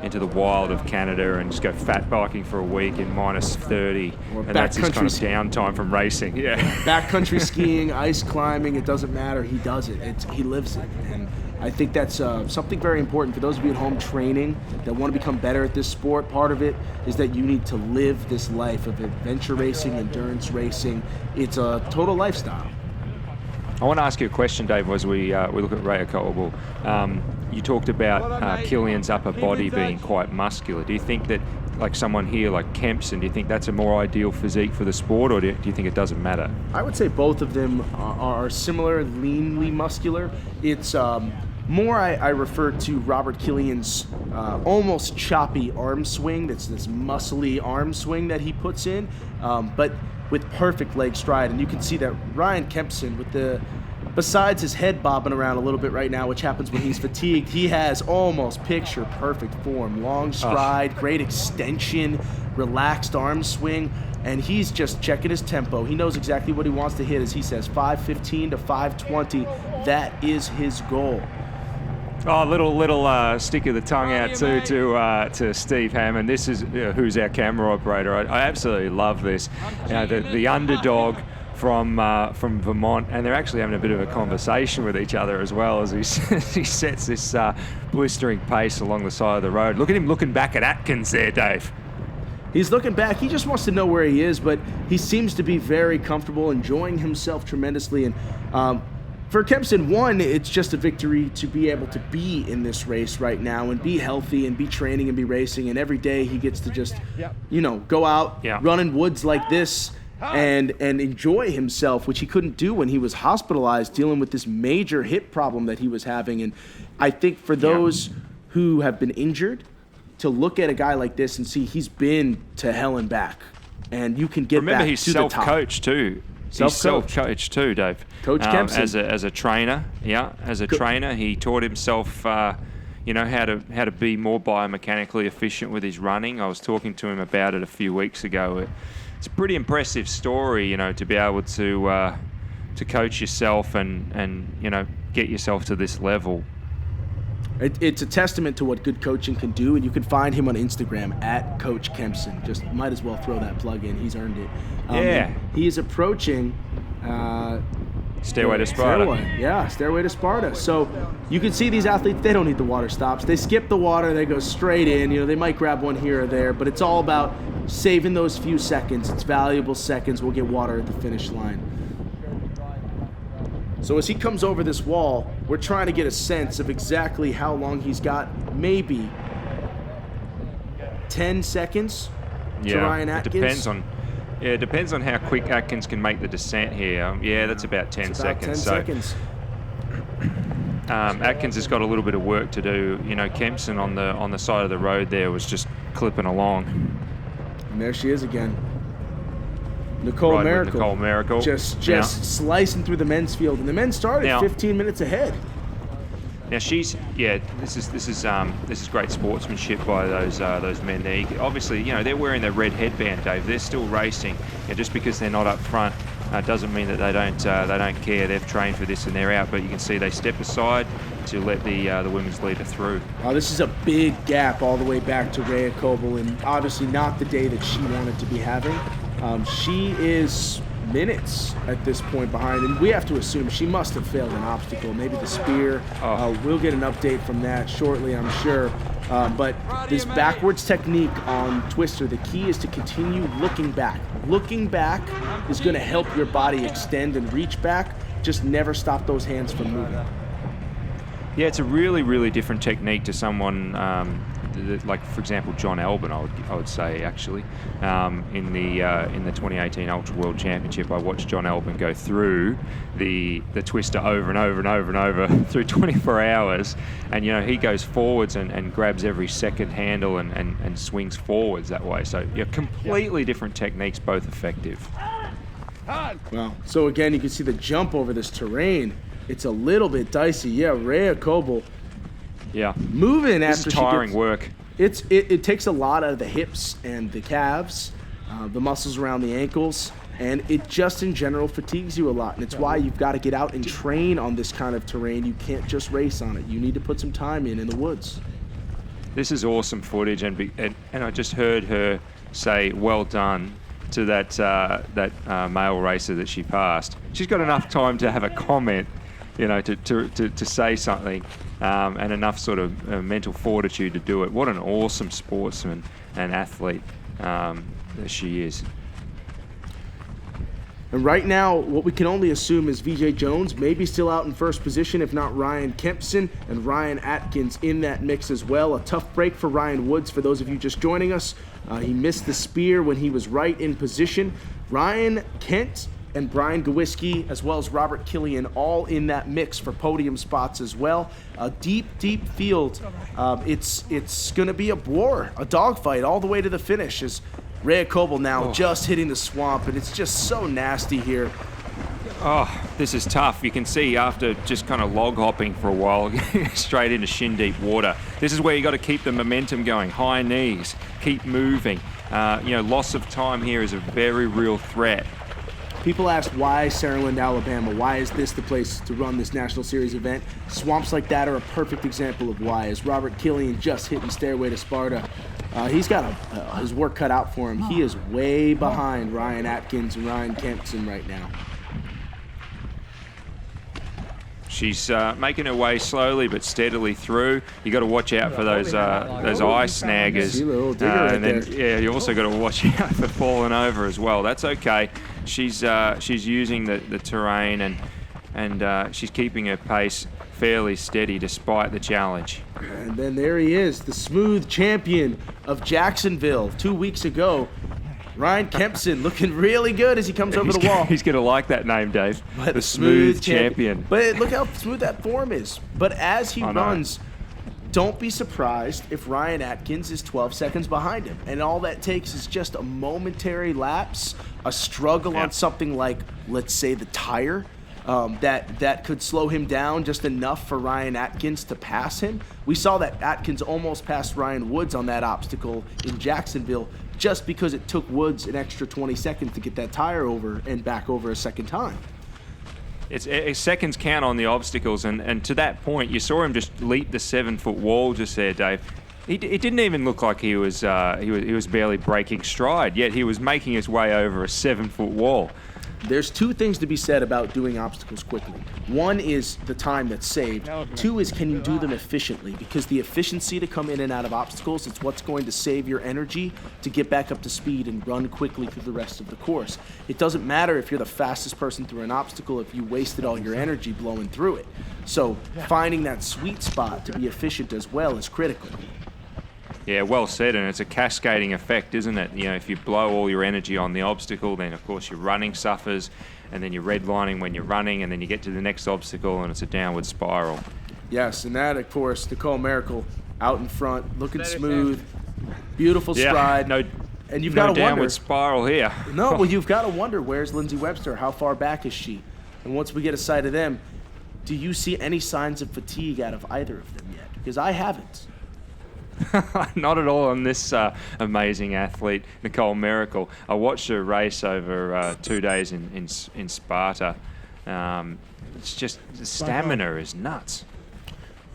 into the wild of Canada, and just go fat biking for a week in minus 30, and that's his kind of downtime from racing. Yeah, backcountry skiing, ice climbing, it doesn't matter. He does it. He lives it, and I think that's something very important for those of you at home training that want to become better at this sport. Part of it is that you need to live this life of adventure racing, endurance racing. It's a total lifestyle. I want to ask you a question, Dave, as we look at Raya Koval. You talked about Killian's upper body being quite muscular. Do you think that like someone here like Kempson, do you think that's a more ideal physique for the sport, or do you think it doesn't matter? I would say both of them are similar, leanly muscular. It's more I refer to Robert Killian's almost choppy arm swing. That's this muscly arm swing that he puts in, but with perfect leg stride. And you can see that Ryan Kempson, besides his head bobbing around a little bit right now, which happens when he's fatigued, he has almost picture perfect form. Long stride, great extension, relaxed arm swing, and he's just checking his tempo. He knows exactly what he wants to hit, as he says, 5:15 to 5:20. That is his goal. Oh, little stick of the tongue out to Steve Hammond. This is who's our camera operator. I absolutely love this. The underdog from Vermont, and they're actually having a bit of a conversation with each other as well as he sets this blistering pace along the side of the road. Look at him looking back at Atkins there, Dave. He's looking back. He just wants to know where he is, but he seems to be very comfortable, enjoying himself tremendously. And for Kempson, one, it's just a victory to be able to be in this race right now and be healthy and be training and be racing. And every day he gets to just, go out, run in woods like this and enjoy himself, which he couldn't do when he was hospitalized dealing with this major hip problem that he was having. And I think for those who have been injured, to look at a guy like this and see he's been to hell and back, and you can get back to the top. Remember, he's self-coached too. He's self-coached too, Dave. Coach Kempson. As a trainer, trainer, he taught himself, how to be more biomechanically efficient with his running. I was talking to him about it a few weeks ago. It's a pretty impressive story, to be able to coach yourself and get yourself to this level. It's a testament to what good coaching can do, and you can find him on Instagram at Coach Kempson. Just might as well throw that plug in. He's earned it. He is approaching Stairway to Sparta. Stairway to Sparta. So you can see these athletes, they don't need the water stops. They skip the water, they go straight in. They might grab one here or there, but it's all about saving those few seconds. It's valuable seconds. We'll get water at the finish line. So as he comes over this wall, we're trying to get a sense of exactly how long he's got. Maybe 10 seconds to Ryan Atkins. It depends on how quick Atkins can make the descent here. That's about 10 seconds. 10 seconds. Atkins has got a little bit of work to do. Kempson on the side of the road there was just clipping along. And there she is again. Nicole Mericle. Just slicing through the men's field, and the men started 15 minutes ahead. Now this is great sportsmanship by those men there. Obviously, they're wearing their red headband, Dave. They're still racing. Just because they're not up front doesn't mean that they don't care. They've trained for this and they're out. But you can see they step aside to let the women's leader through. This is a big gap all the way back to Raya Koval, and obviously not the day that she wanted to be having. She is minutes at this point behind, and we have to assume she must have failed an obstacle, maybe the spear. We'll get an update from that shortly, I'm sure. But this backwards technique on Twister, the key is to continue looking back. Looking back is going to help your body extend and reach back. Just never stop those hands from moving. Yeah, it's a really, really different technique to someone like, for example, John Albon, I would say, actually. In the 2018 Ultra World Championship, I watched John Albon go through the twister over and over and over and over through 24 hours. And, he goes forwards and grabs every second handle and swings forwards that way. So, completely different techniques, both effective. Well, so again, you can see the jump over this terrain. It's a little bit dicey. Raya Koval. Moving after she gets... This is tiring work. It takes a lot out of the hips and the calves, the muscles around the ankles, and it just in general fatigues you a lot. And it's why you've got to get out and train on this kind of terrain. You can't just race on it. You need to put some time in the woods. This is awesome footage, and I just heard her say, "Well done," to that male racer that she passed. She's got enough time to have a comment, to say something, and enough sort of mental fortitude to do it. What an awesome sportsman and athlete that she is. And right now, what we can only assume is Vijay Jones maybe still out in first position, if not Ryan Kempson and Ryan Atkins in that mix as well. A tough break for Ryan Woods. For those of you just joining us, He missed the spear when he was right in position. Ryan Kent and Brian Gawiski, as well as Robert Killian, all in that mix for podium spots as well. A deep, deep field. It's going to be a war, a dogfight all the way to the finish as Raya Koval now just hitting the swamp, and it's just so nasty here. Oh, this is tough. You can see after just kind of log hopping for a while, straight into shin deep water. This is where you got to keep the momentum going. High knees, keep moving. Loss of time here is a very real threat. People asked why Saraland, Alabama? Why is this the place to run this National Series event? Swamps like that are a perfect example of why. As Robert Killian just hitting Stairway to Sparta, he's got his work cut out for him. He is way behind Ryan Atkins and Ryan Kempson right now. She's making her way slowly but steadily through. You got to watch out for those eye snaggers. See a little digger right there. You also got to watch out for falling over as well. That's okay. She's using the terrain and she's keeping her pace fairly steady despite the challenge. And then there he is, the smooth champion of Jacksonville 2 weeks ago. Ryan Kempson looking really good as he comes over the wall. He's going to like that name, Dave. But the smooth champion. But look how smooth that form is. But as he runs, don't be surprised if Ryan Atkins is 12 seconds behind him. And all that takes is just a momentary lapse, a struggle on something like, let's say, the tire. That could slow him down just enough for Ryan Atkins to pass him. We saw that Atkins almost passed Ryan Woods on that obstacle in Jacksonville just because it took Woods an extra 20 seconds to get that tire over and back over a second time. It's seconds count on the obstacles, and to that point, you saw him just leap the 7-foot wall just there, Dave. It didn't even look like he was barely breaking stride, yet he was making his way over a 7-foot wall. There's two things to be said about doing obstacles quickly. One is the time that's saved. Two is, can you do them efficiently? Because the efficiency to come in and out of obstacles, it's what's going to save your energy to get back up to speed and run quickly through the rest of the course. It doesn't matter if you're the fastest person through an obstacle if you wasted all your energy blowing through it. So finding that sweet spot to be efficient as well is critical. Yeah, well said, and it's a cascading effect, isn't it? You know, if you blow all your energy on the obstacle, then of course your running suffers, and then you're redlining when you're running, and then you get to the next obstacle, and it's a downward spiral. Yes, and that, of course, Nicole Mericle out in front, looking smooth, beautiful stride. And you've got to wonder. Downward spiral here. No, well, you've got to wonder, where's Lindsay Webster? How far back is she? And once we get a sight of them, do you see any signs of fatigue out of either of them yet? Because I haven't. Not at all on this amazing athlete, Nicole Miracle. I watched her race over 2 days in Sparta. It's just the stamina is nuts.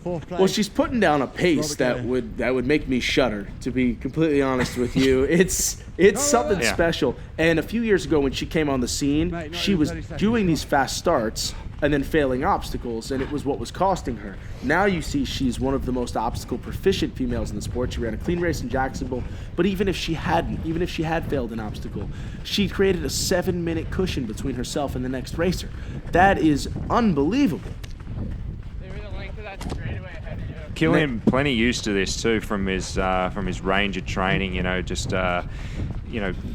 Well, she's putting down a pace that would make me shudder, to be completely honest with you. It's something special. And a few years ago when she came on the scene, she was doing these fast starts and then failing obstacles, and it was what was costing her. Now you see she's one of the most obstacle proficient females in the sport. She ran a clean race in Jacksonville, but even if she had failed an obstacle, she created a 7-minute cushion between herself and the next racer. That is unbelievable. Killian plenty used to this too from his ranger training.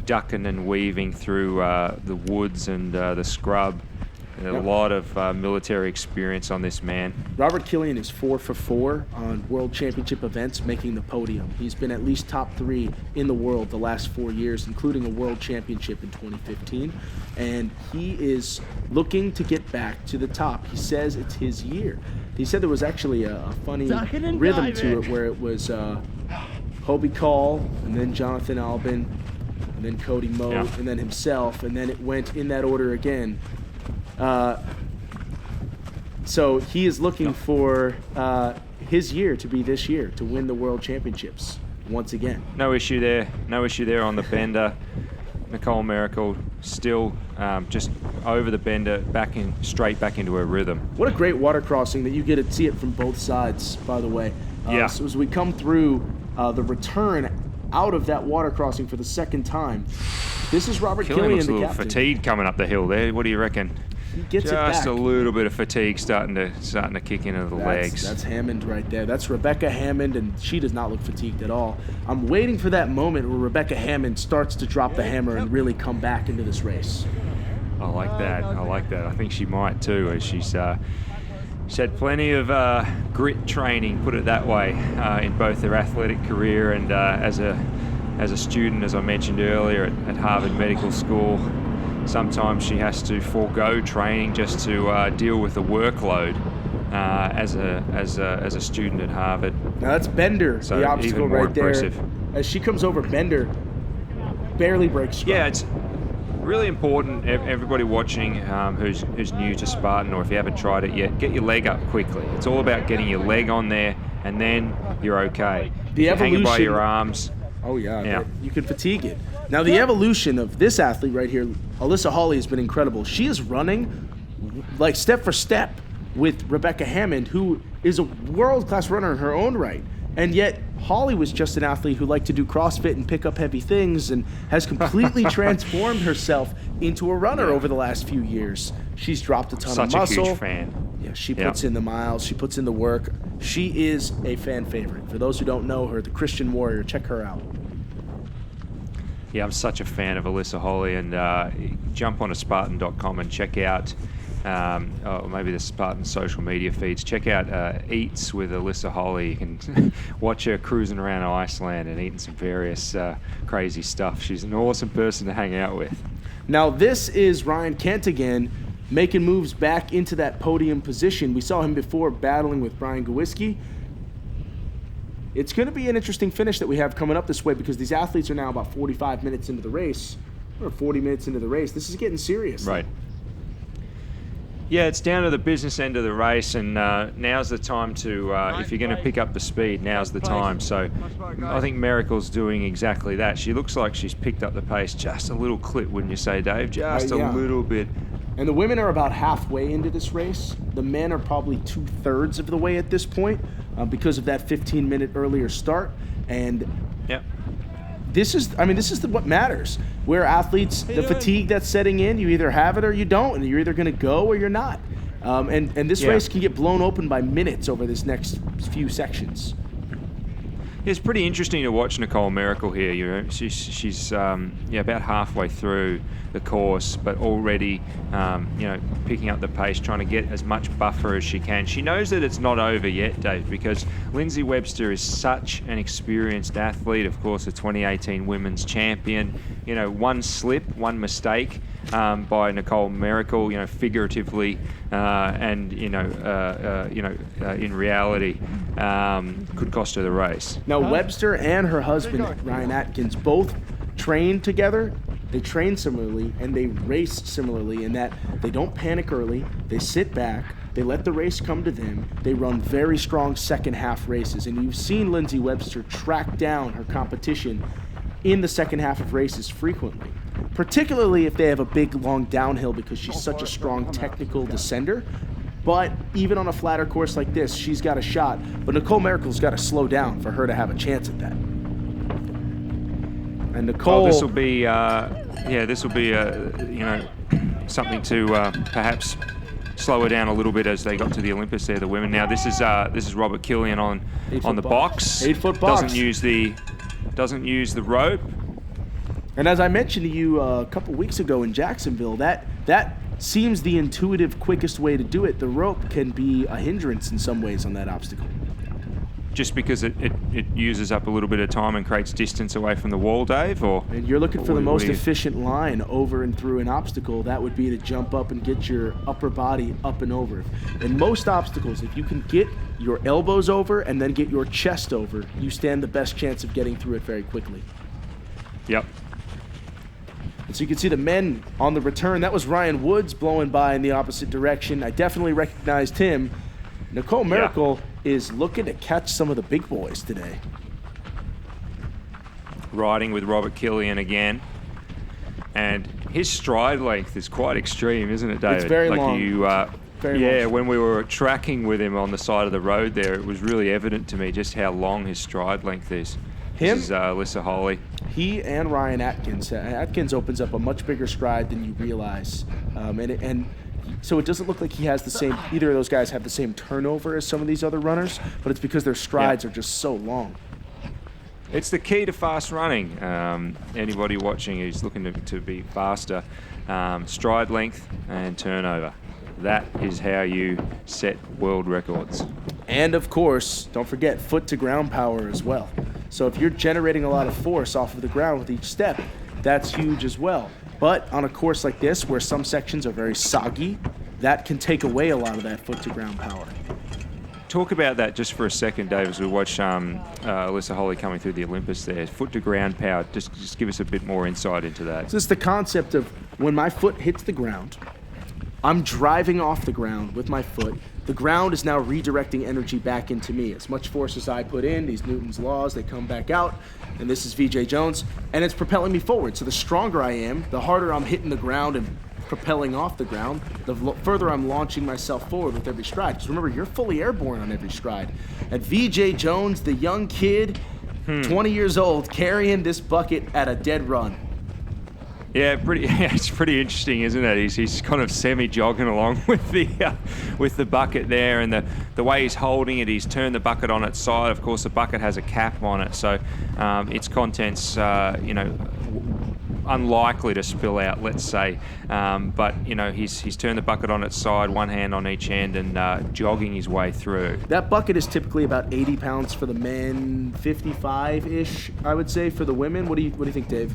Ducking and weaving through the woods and the scrub. A lot of military experience on this man. Robert Killian is 4 for 4 on World Championship events, making the podium. He's been at least top 3 in the world the last 4 years, including a World Championship in 2015. And he is looking to get back to the top. He says it's his year. He said there was actually a funny rhythm to it where it was Hobie Call, and then Jonathan Albin, and then Cody Moe, and then himself, and then it went in that order again. So he is looking for his year to be this year, to win the World Championships once again. No issue there on the bender. Nicole Miracle still just over the bender, straight back into her rhythm. What a great water crossing that you get to see it from both sides, by the way. So as we come through the return out of that water crossing for the second time, this is Robert Killian, looks the a little captain. fatigued coming up the hill there. What do you reckon? he gets it back. Just a little bit of fatigue starting to kick into the legs. That's Hammond right there. That's Rebecca Hammond, and she does not look fatigued at all. I'm waiting for that moment where Rebecca Hammond starts to drop the hammer and really come back into this race. I like that. I think she might too, as she's had plenty of grit training, put it that way, in both her athletic career and as a student, as I mentioned earlier, at Harvard Medical School. Sometimes she has to forego training just to deal with the workload as a student at Harvard. Now that's Bender, So the obstacle even more right there. impressive. As she comes over, Bender barely breaks stride. Yeah, it's really important. Everybody watching who's new to Spartan, or if you haven't tried it yet, get your leg up quickly. It's all about getting your leg on there, and then you're okay. The If you hang it by evolution- your arms. Oh, yeah. Yeah. You can fatigue it. Now, the evolution of this athlete right here, Alyssa Hawley, has been incredible. She is running like step for step with Rebecca Hammond, who is a world-class runner in her own right. And yet, Hawley was just an athlete who liked to do CrossFit and pick up heavy things and has completely transformed herself into a runner over the last few years. She's dropped a ton of Such muscle. a huge fan. Yeah, she puts in the miles. She puts in the work. She is a fan favorite. For those who don't know her, the Christian Warrior, check her out. Yeah, I'm such a fan of Alyssa Hawley, and jump onto Spartan.com and check out, or maybe the Spartan social media feeds. Check out Eats with Alyssa Hawley. You can watch her cruising around Iceland and eating some various crazy stuff. She's an awesome person to hang out with. Now, this is Ryan Kent again, making moves back into that podium position. We saw him before battling with Brian Gawiski. It's going to be an interesting finish that we have coming up this way because these athletes are now about 45 minutes into the race, or 40 minutes into the race. This is getting serious. Right. Yeah, it's down to the business end of the race, and now's the time to, if you're going to pick up the speed, now's the time. So I think Miracle's doing exactly that. She looks like she's picked up the pace just a little clip, wouldn't you say, Dave? Just a little bit. And the women are about halfway into this race. The men are probably 2/3 of the way at this point because of that 15-minute earlier start. And this is what matters. Where athletes, the fatigue that's setting in, you either have it or you don't, and you're either going to go or you're not. And this race can get blown open by minutes over this next few sections. It's pretty interesting to watch Nicole Miracle here. You know, she's about halfway through the course, but already picking up the pace, trying to get as much buffer as she can. She knows that it's not over yet, Dave, because Lindsay Webster is such an experienced athlete. Of course, a 2018 women's champion. You know, one slip, one mistake by Nicole Miracle, figuratively and in reality, could cost her the race. Now, Webster and her husband, Ryan Atkins, both train together. They train similarly, and they race similarly in that they don't panic early, they sit back, they let the race come to them, they run very strong second half races. And you've seen Lindsay Webster track down her competition in the second half of races frequently, particularly if they have a big, long downhill because she's such a strong technical descender. But even on a flatter course like this, she's got a shot. But Nicole Miracle's got to slow down for her to have a chance at that. And Nicole... this will be, something to perhaps slow her down a little bit as they got to the Olympus there, the women. Now this is Robert Killian on the box. 8-foot box. Doesn't use the rope. And as I mentioned to you a couple weeks ago in Jacksonville, that seems the intuitive, quickest way to do it. The rope can be a hindrance in some ways on that obstacle. Just because it uses up a little bit of time and creates distance away from the wall, Dave? And you're looking for the most efficient line over and through an obstacle. That would be to jump up and get your upper body up and over. In most obstacles, if you can get your elbows over and then get your chest over, you stand the best chance of getting through it very quickly. Yep. And so you can see the men on the return. That was Ryan Woods blowing by in the opposite direction. I definitely recognized him. Nicole Miracle is looking to catch some of the big boys today. Riding with Robert Killian again. And his stride length is quite extreme, isn't it, David? It's very long. Long. When we were tracking with him on the side of the road there, it was really evident to me just how long his stride length is. This is Alyssa Hawley. He and Ryan Atkins. Atkins opens up a much bigger stride than you realize. And So it doesn't look like he has the same, either of those guys have the same turnover as some of these other runners, but it's because their strides are just so long. It's the key to fast running. Anybody watching who's looking to be faster, stride length and turnover. That is how you set world records. And of course, don't forget foot to ground power as well. So if you're generating a lot of force off of the ground with each step, that's huge as well. But on a course like this, where some sections are very soggy, that can take away a lot of that foot to ground power. Talk about that just for a second, Dave, as we watch Alyssa Holly coming through the Olympus there. Foot to ground power, just give us a bit more insight into that. So it's the concept of when my foot hits the ground, I'm driving off the ground with my foot. The ground is now redirecting energy back into me. As much force as I put in, these Newton's laws, they come back out. And this is Vijay Jones, and it's propelling me forward. So the stronger I am, the harder I'm hitting the ground and propelling off the ground, the further I'm launching myself forward with every stride. Because remember, you're fully airborne on every stride. And Vijay Jones, the young kid, 20 years old, carrying this bucket at a dead run. Yeah, it's pretty interesting, isn't it? He's kind of semi-jogging along with the bucket there, and the way he's holding it, he's turned the bucket on its side. Of course, the bucket has a cap on it, so its contents, unlikely to spill out, let's say. But he's turned the bucket on its side, one hand on each hand, and jogging his way through. That bucket is typically about 80 pounds for the men, 55-ish, I would say, for the women. What do you think, Dave?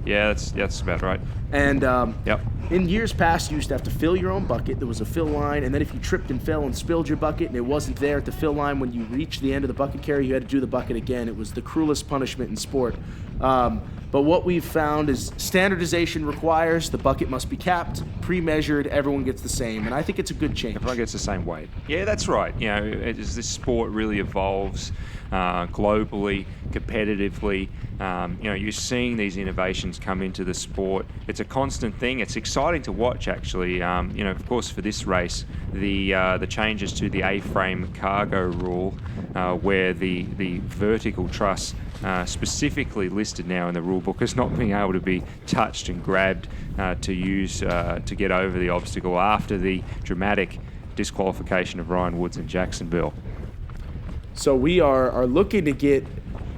Yeah, that's about right. And yep. In years past, you used to have to fill your own bucket. There was a fill line, and then if you tripped and fell and spilled your bucket and it wasn't there at the fill line when you reached the end of the bucket carry, you had to do the bucket again. It was the cruelest punishment in sport. But what we've found is standardization requires the bucket must be capped, pre-measured, everyone gets the same, and I think it's a good change. Everyone gets the same weight. Yeah, that's right. As this sport really evolves globally, competitively, you're seeing these innovations come into the sport. It's a constant thing. It's exciting to watch, actually. Of course, for this race, the changes to the A-frame cargo rule, where the vertical truss specifically listed now in the rule book as not being able to be touched and grabbed to use to get over the obstacle after the dramatic disqualification of Ryan Woods in Jacksonville. So we are looking to get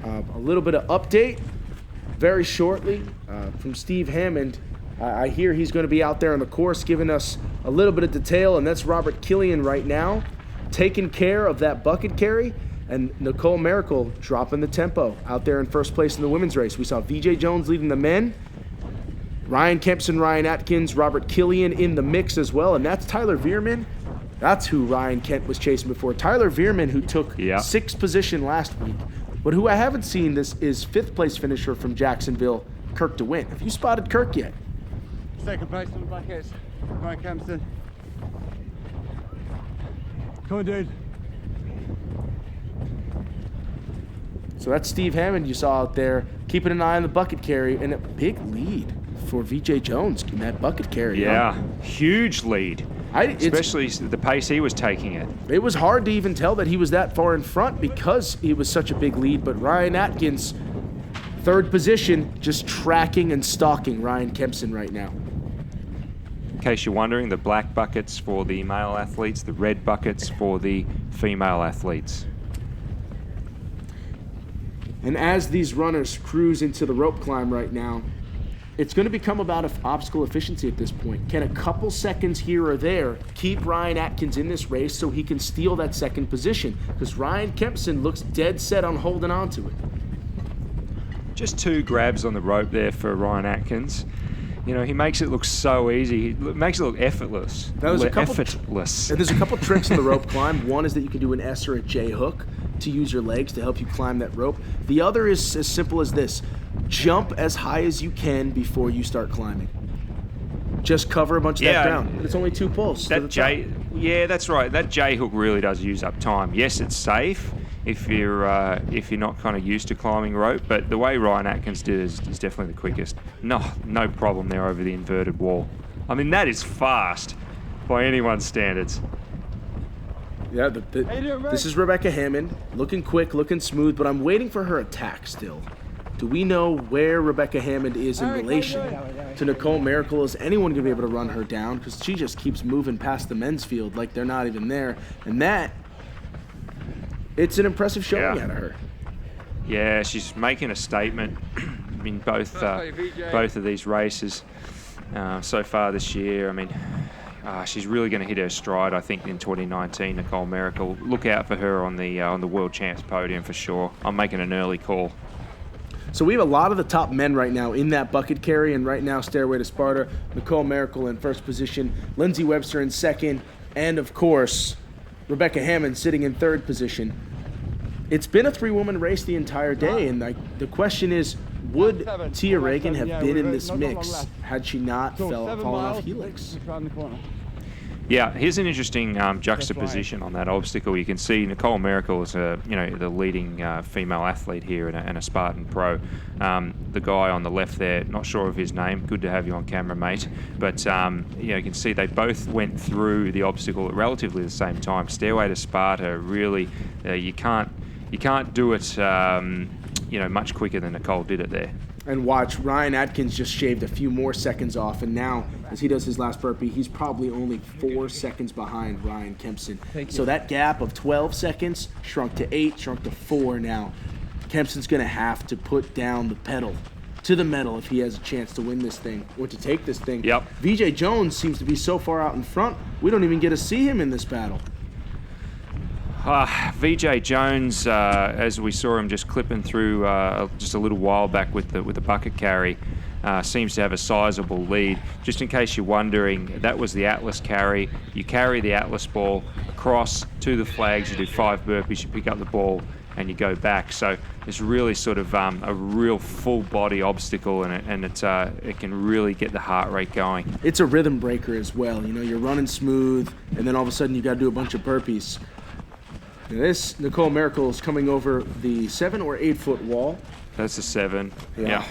a little bit of update very shortly from Steve Hammond. I hear he's going to be out there on the course giving us a little bit of detail, and that's Robert Killian right now taking care of that bucket carry, and Nicole Mericle dropping the tempo out there in first place in the women's race. We saw Vijay Jones leading the men, Ryan Kempson, Ryan Atkins, Robert Killian in the mix as well, and that's Tyler Veerman. That's who Ryan Kent was chasing before. Tyler Veerman, who took sixth position last week, but who I haven't seen this is fifth place finisher from Jacksonville, Kirk DeWitt. Have you spotted Kirk yet? Second place on the buckets, Ryan Kempson. Come on, dude. So that's Steve Hammond you saw out there, keeping an eye on the bucket carry, and a big lead for Vijay Jones in that bucket carry. Yeah, huge lead. Especially the pace he was taking it. It was hard to even tell that he was that far in front because he was such a big lead, but Ryan Atkins, third position, just tracking and stalking Ryan Kempson right now. In case you're wondering, the black buckets for the male athletes, the red buckets for the female athletes. And as these runners cruise into the rope climb right now, it's going to become about obstacle efficiency at this point. Can a couple seconds here or there keep Ryan Atkins in this race so he can steal that second position? Because Ryan Kempson looks dead set on holding on to it. Just 2 grabs on the rope there for Ryan Atkins. He makes it look so easy. He makes it look effortless. Now, there's a couple tricks in the rope climb. One is that you can do an S or a J hook to use your legs to help you climb that rope. The other is as simple as this. Jump as high as you can before you start climbing. Just cover a bunch of that ground. And it's only 2 pulls. Yeah, that's right. That J hook really does use up time. Yes, it's safe if you're not kind of used to climbing rope, but the way Ryan Atkins did is definitely the quickest. No problem there over the inverted wall. I mean, that is fast by anyone's standards. Yeah, this is Rebecca Hammond, looking quick, looking smooth, but I'm waiting for her attack still. Do we know where Rebecca Hammond is in relation to Nicole Miracle? Is anyone going to be able to run her down? Because she just keeps moving past the men's field like they're not even there. And it's an impressive showing out of her. Yeah, she's making a statement in both of these races so far this year. I mean, she's really going to hit her stride, I think, in 2019, Nicole Miracle. Look out for her on the World Champs podium for sure. I'm making an early call. So we have a lot of the top men right now in that bucket carry, and right now Stairway to Sparta, Nicole Miracle in first position, Lindsay Webster in second, and of course Rebecca Hammond sitting in third position. It's been a three-woman race the entire day, and the question is, would Tia Reagan have been in this mix had she not fallen off Helix? Yeah, here's an interesting juxtaposition on that obstacle. You can see Nicole Miracle is the leading female athlete here and a Spartan pro. The guy on the left there, not sure of his name. Good to have you on camera, mate. But you can see they both went through the obstacle at relatively the same time. Stairway to Sparta, really, you can't do it much quicker than Nicole did it there. And watch, Ryan Atkins just shaved a few more seconds off, and now, as he does his last burpee, he's probably only 4 seconds behind Ryan Kempson. So that gap of 12 seconds shrunk to 8, shrunk to 4 now. Kempson's going to have to put down the pedal to the metal if he has a chance to win this thing, or to take this thing. Yep. Vijay Jones seems to be so far out in front, we don't even get to see him in this battle. Vijay Jones, as we saw him just clipping through just a little while back with the bucket carry, seems to have a sizable lead. Just in case you're wondering, that was the Atlas carry. You carry the Atlas ball across to the flags, you do 5 burpees, you pick up the ball, and you go back. So it's really sort of a real full body obstacle, and it can really get the heart rate going. It's a rhythm breaker as well. You're running smooth, and then all of a sudden you got to do a bunch of burpees. Now this Nicole Miracle is coming over the 7 or 8 foot wall. That's a 7. Yeah.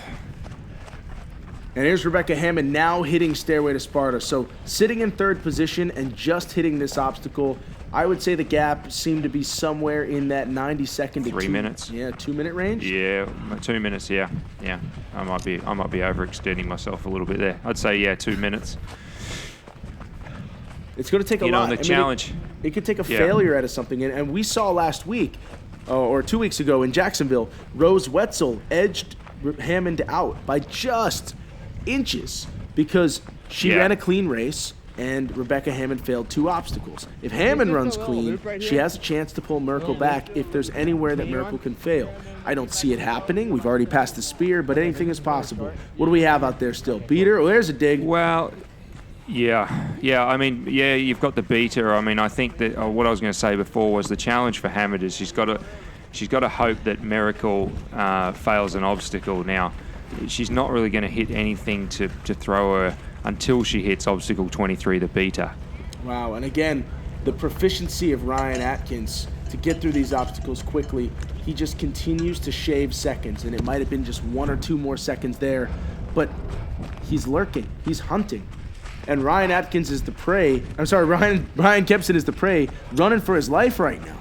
And here's Rebecca Hammond now hitting Stairway to Sparta. So sitting in third position and just hitting this obstacle, I would say the gap seemed to be somewhere in that 90-second to 3 minutes. Yeah, 2-minute range. Yeah, 2 minutes. Yeah. I might be overextending myself a little bit there. I'd say 2 minutes. It's going to take a lot. The challenge. It could take a failure out of something. And we saw last week, or 2 weeks ago in Jacksonville, Rose Wetzel edged Hammond out by just inches because she ran a clean race and Rebecca Hammond failed 2 obstacles. If Hammond runs clean, she has a chance to pull Miracle back if there's anywhere that Miracle can fail. I don't see it happening. We've already passed the spear, but anything is possible. What do we have out there still? Beater? Oh, there's a dig. Well, Yeah. I mean, you've got the beater. I mean, I think that what I was going to say before was the challenge for Hammond is she's got to hope that Miracle fails an obstacle. Now, she's not really going to hit anything to throw her until she hits obstacle 23, the beater. Wow. And again, the proficiency of Ryan Atkins to get through these obstacles quickly. He just continues to shave seconds, and it might have been just 1 or 2 more seconds there, but he's lurking. He's hunting. And Ryan Atkins is the prey. I'm sorry, Ryan Kempson is the prey, running for his life right now.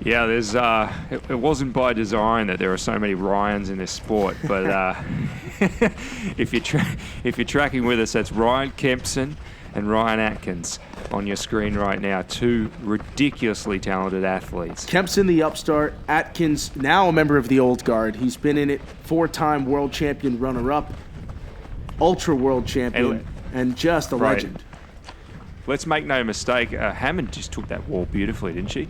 Yeah, there's. It wasn't by design that there are so many Ryans in this sport, but if you're tracking with us, that's Ryan Kempson and Ryan Atkins on your screen right now. 2 ridiculously talented athletes. Kempson, the upstart. Atkins, now a member of the old guard. He's been in it, 4-time world champion runner-up. Ultra world champion, and just a legend. Let's make no mistake, Hammond just took that wall beautifully, didn't she?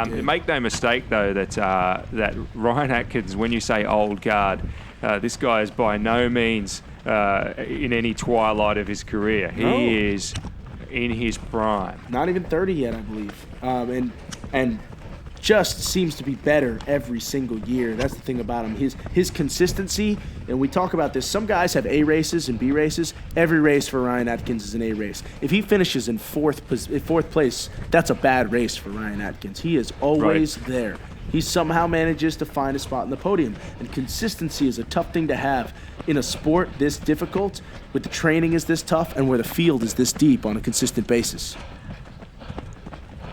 Make no mistake, though, that Ryan Atkins, when you say old guard, this guy is by no means in any twilight of his career. He is in his prime. Not even 30 yet, I believe. And just seems to be better every single year. That's the thing about him. His consistency, and we talk about this. Some guys have A races and B races. Every race for Ryan Atkins is an A race. If he finishes in fourth place, that's a bad race for Ryan Atkins. He is always there. He somehow manages to find a spot in the podium. And consistency is a tough thing to have in a sport this difficult, with the training is this tough, and where the field is this deep on a consistent basis.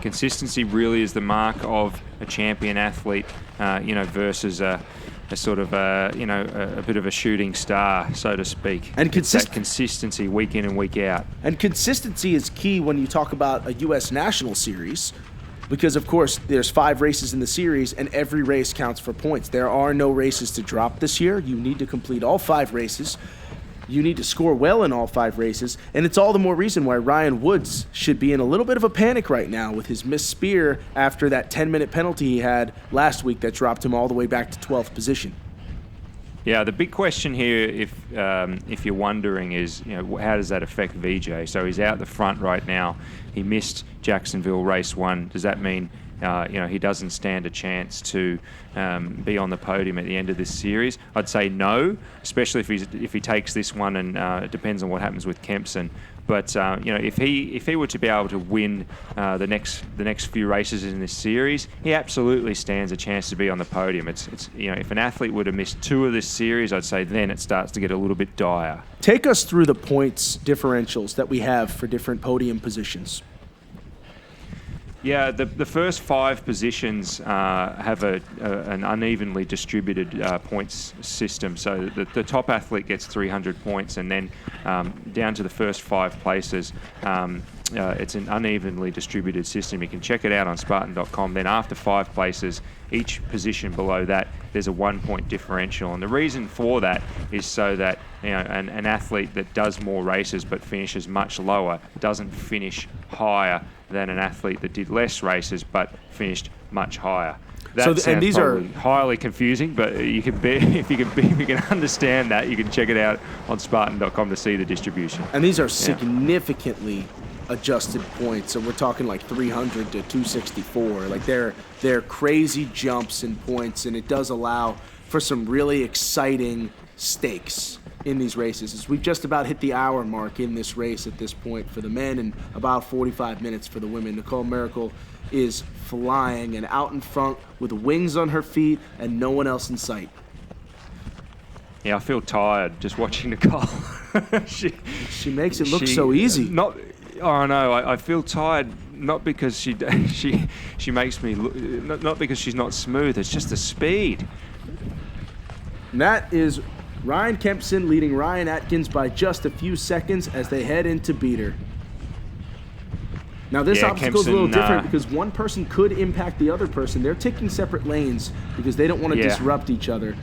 Consistency really is the mark of a champion athlete, versus a sort of a bit of a shooting star, so to speak. And that consistency week in and week out. And consistency is key when you talk about a U.S. National Series, because of course there's 5 races in the series and every race counts for points. There are no races to drop this year. You need to complete all 5 races. You need to score well in all 5 races, and it's all the more reason why Ryan Woods should be in a little bit of a panic right now with his missed spear after that 10-minute penalty he had last week that dropped him all the way back to 12th position. Yeah, the big question here, if you're wondering, is how does that affect Vijay? So he's out the front right now. He missed Jacksonville race 1. Does that mean he doesn't stand a chance to be on the podium at the end of this series? I'd say no, especially if he takes this one, and it depends on what happens with Kempson. But if he were to be able to win the next few races in this series, he absolutely stands a chance to be on the podium. It's if an athlete were to miss 2 of this series, I'd say then it starts to get a little bit dire. Take us through the points differentials that we have for different podium positions. Yeah, the first 5 positions have an unevenly distributed points system. So the top athlete gets 300 points, and then down to the first 5 places, it's an unevenly distributed system. You can check it out on Spartan.com. Then after 5 places, each position below that, there's a 1-point differential. And the reason for that is so that an athlete that does more races but finishes much lower doesn't finish higher than an athlete that did less races but finished much higher. That sounds these are highly confusing, but if you can understand that, you can check it out on Spartan.com to see the distribution. And these are significantly adjusted points, so we're talking like 300 to 264. Like they're crazy jumps in points, and it does allow for some really exciting stakes in these races. As we've just about hit the hour mark in this race at this point for the men, and about 45 minutes for the women. Nicole Mericle is flying and out in front with wings on her feet and no one else in sight. Yeah, I feel tired just watching Nicole. she makes it look so easy. I feel tired not because she makes me look, not because she's not smooth. It's just the speed. And that is Ryan Kempson leading Ryan Atkins by just a few seconds as they head into beater. Now this obstacle is a little different because one person could impact the other person. They're taking separate lanes because they don't want to disrupt each other.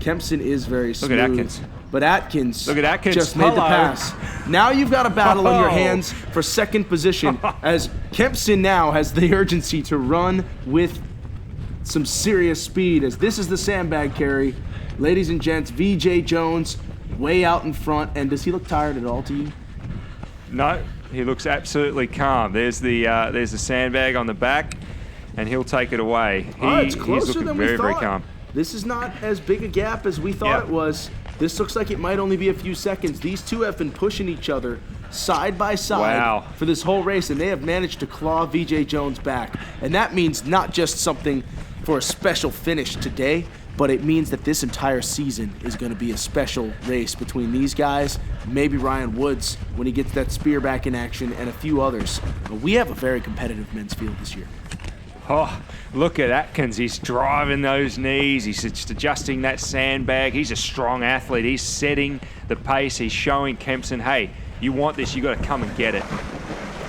Kempson is very smooth. Look at Atkins. But Atkins just made the pass. Now you've got a battle on your hands for second position as Kempson now has the urgency to run with some serious speed, as this is the Sandbag Carry. Ladies and gents, Veejay Jones way out in front. And does he look tired at all to you? No, he looks absolutely calm. There's the sandbag on the back, and he'll take it away. It's closer he's looking than we very, thought. very calm. This is not as big a gap as we thought it was. This looks like it might only be a few seconds. These two have been pushing each other side by side for this whole race, and they have managed to claw Vijay Jones back. And that means not just something for a special finish today, but it means that this entire season is going to be a special race between these guys, maybe Ryan Woods when he gets that spear back in action, and a few others. But we have a very competitive men's field this year. Oh, look at Atkins. He's driving those knees. He's just adjusting that sandbag. He's a strong athlete. He's setting the pace. He's showing Kempson, hey, you want this, you got to come and get it.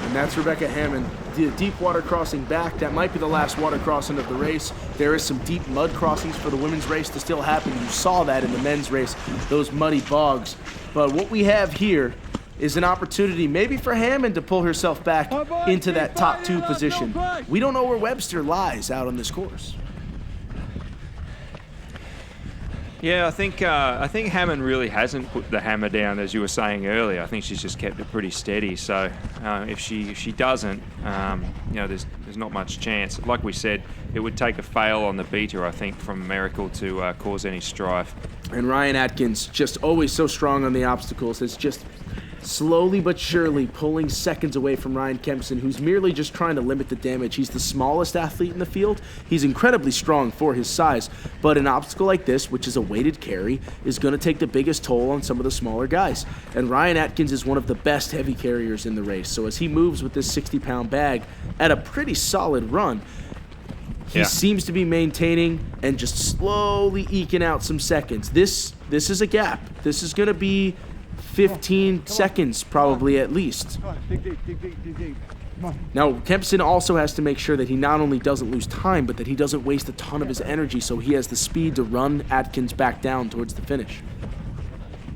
And that's Rebecca Hammond. The deep water crossing back. That might be the last water crossing of the race. There is some deep mud crossings for the women's race to still happen. You saw that in the men's race, those muddy bogs. But what we have here is an opportunity maybe for Hammond to pull herself back into that top 2 position. We don't know where Webster lies out on this course. Yeah, I think Hammond really hasn't put the hammer down, as you were saying earlier. I think she's just kept it pretty steady. So if she doesn't, there's not much chance. Like we said, it would take a fail on the beater, I think, from Miracle to cause any strife. And Ryan Atkins, just always so strong on the obstacles, is just slowly but surely pulling seconds away from Ryan Kempson, who's merely just trying to limit the damage. He's the smallest athlete in the field. He's incredibly strong for his size, but an obstacle like this, which is a weighted carry, is going to take the biggest toll on some of the smaller guys. And Ryan Atkins is one of the best heavy carriers in the race. So as he moves with this 60-pound bag at a pretty solid run, He seems to be maintaining and just slowly eking out some seconds. This is a gap. This is going to be 15 seconds probably at least. Now, Kempson also has to make sure that he not only doesn't lose time, but that he doesn't waste a ton of his energy so he has the speed to run Atkins back down towards the finish.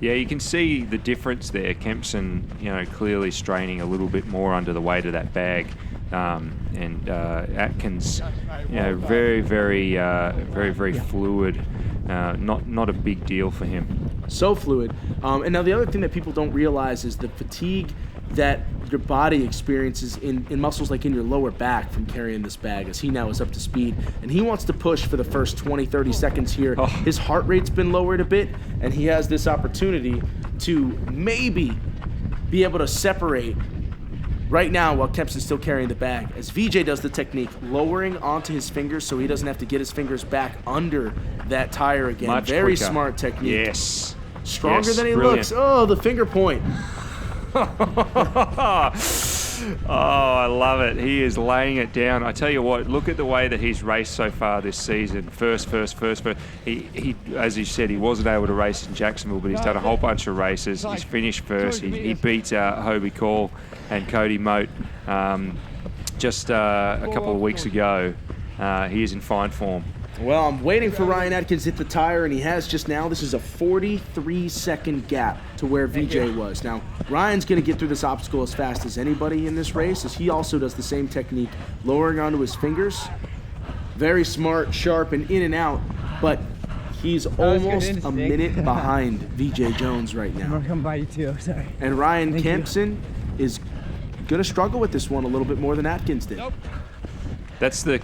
Yeah, you can see the difference there. Kempson, clearly straining a little bit more under the weight of that bag. And Atkins, very, very, very, very fluid. Not a big deal for him. So fluid. And now the other thing that people don't realize is the fatigue that your body experiences in muscles like in your lower back from carrying this bag, as he now is up to speed. And he wants to push for the first 20, 30 seconds here. Oh. His heart rate's been lowered a bit, and he has this opportunity to maybe be able to separate right now while Kempson's still carrying the bag, as Vijay does the technique, lowering onto his fingers so he doesn't have to get his fingers back under that tire again. Much Very quicker. Smart technique. Yes. Stronger than he brilliant. looks. Oh, the finger point. Oh, I love it. He is laying it down. I tell you what, look at the way that he's raced so far this season. First. He, as you said, he wasn't able to race in Jacksonville, but he's done a whole bunch of races. He's finished first. He beats out Hobie Call and Cody Moat just a couple of weeks ago. He is in fine form. Well, I'm waiting for Ryan Atkins to hit the tire, and he has just now. This is a 43-second gap to where Vijay was. Now, Ryan's going to get through this obstacle as fast as anybody in this race, as he also does the same technique, lowering onto his fingers. Very smart, sharp, and in and out, but he's almost a minute behind Veejay Jones right now. I'm going to come by you too, sorry. And Ryan Kempson is going to struggle with this one a little bit more than Atkins did. Nope. That's the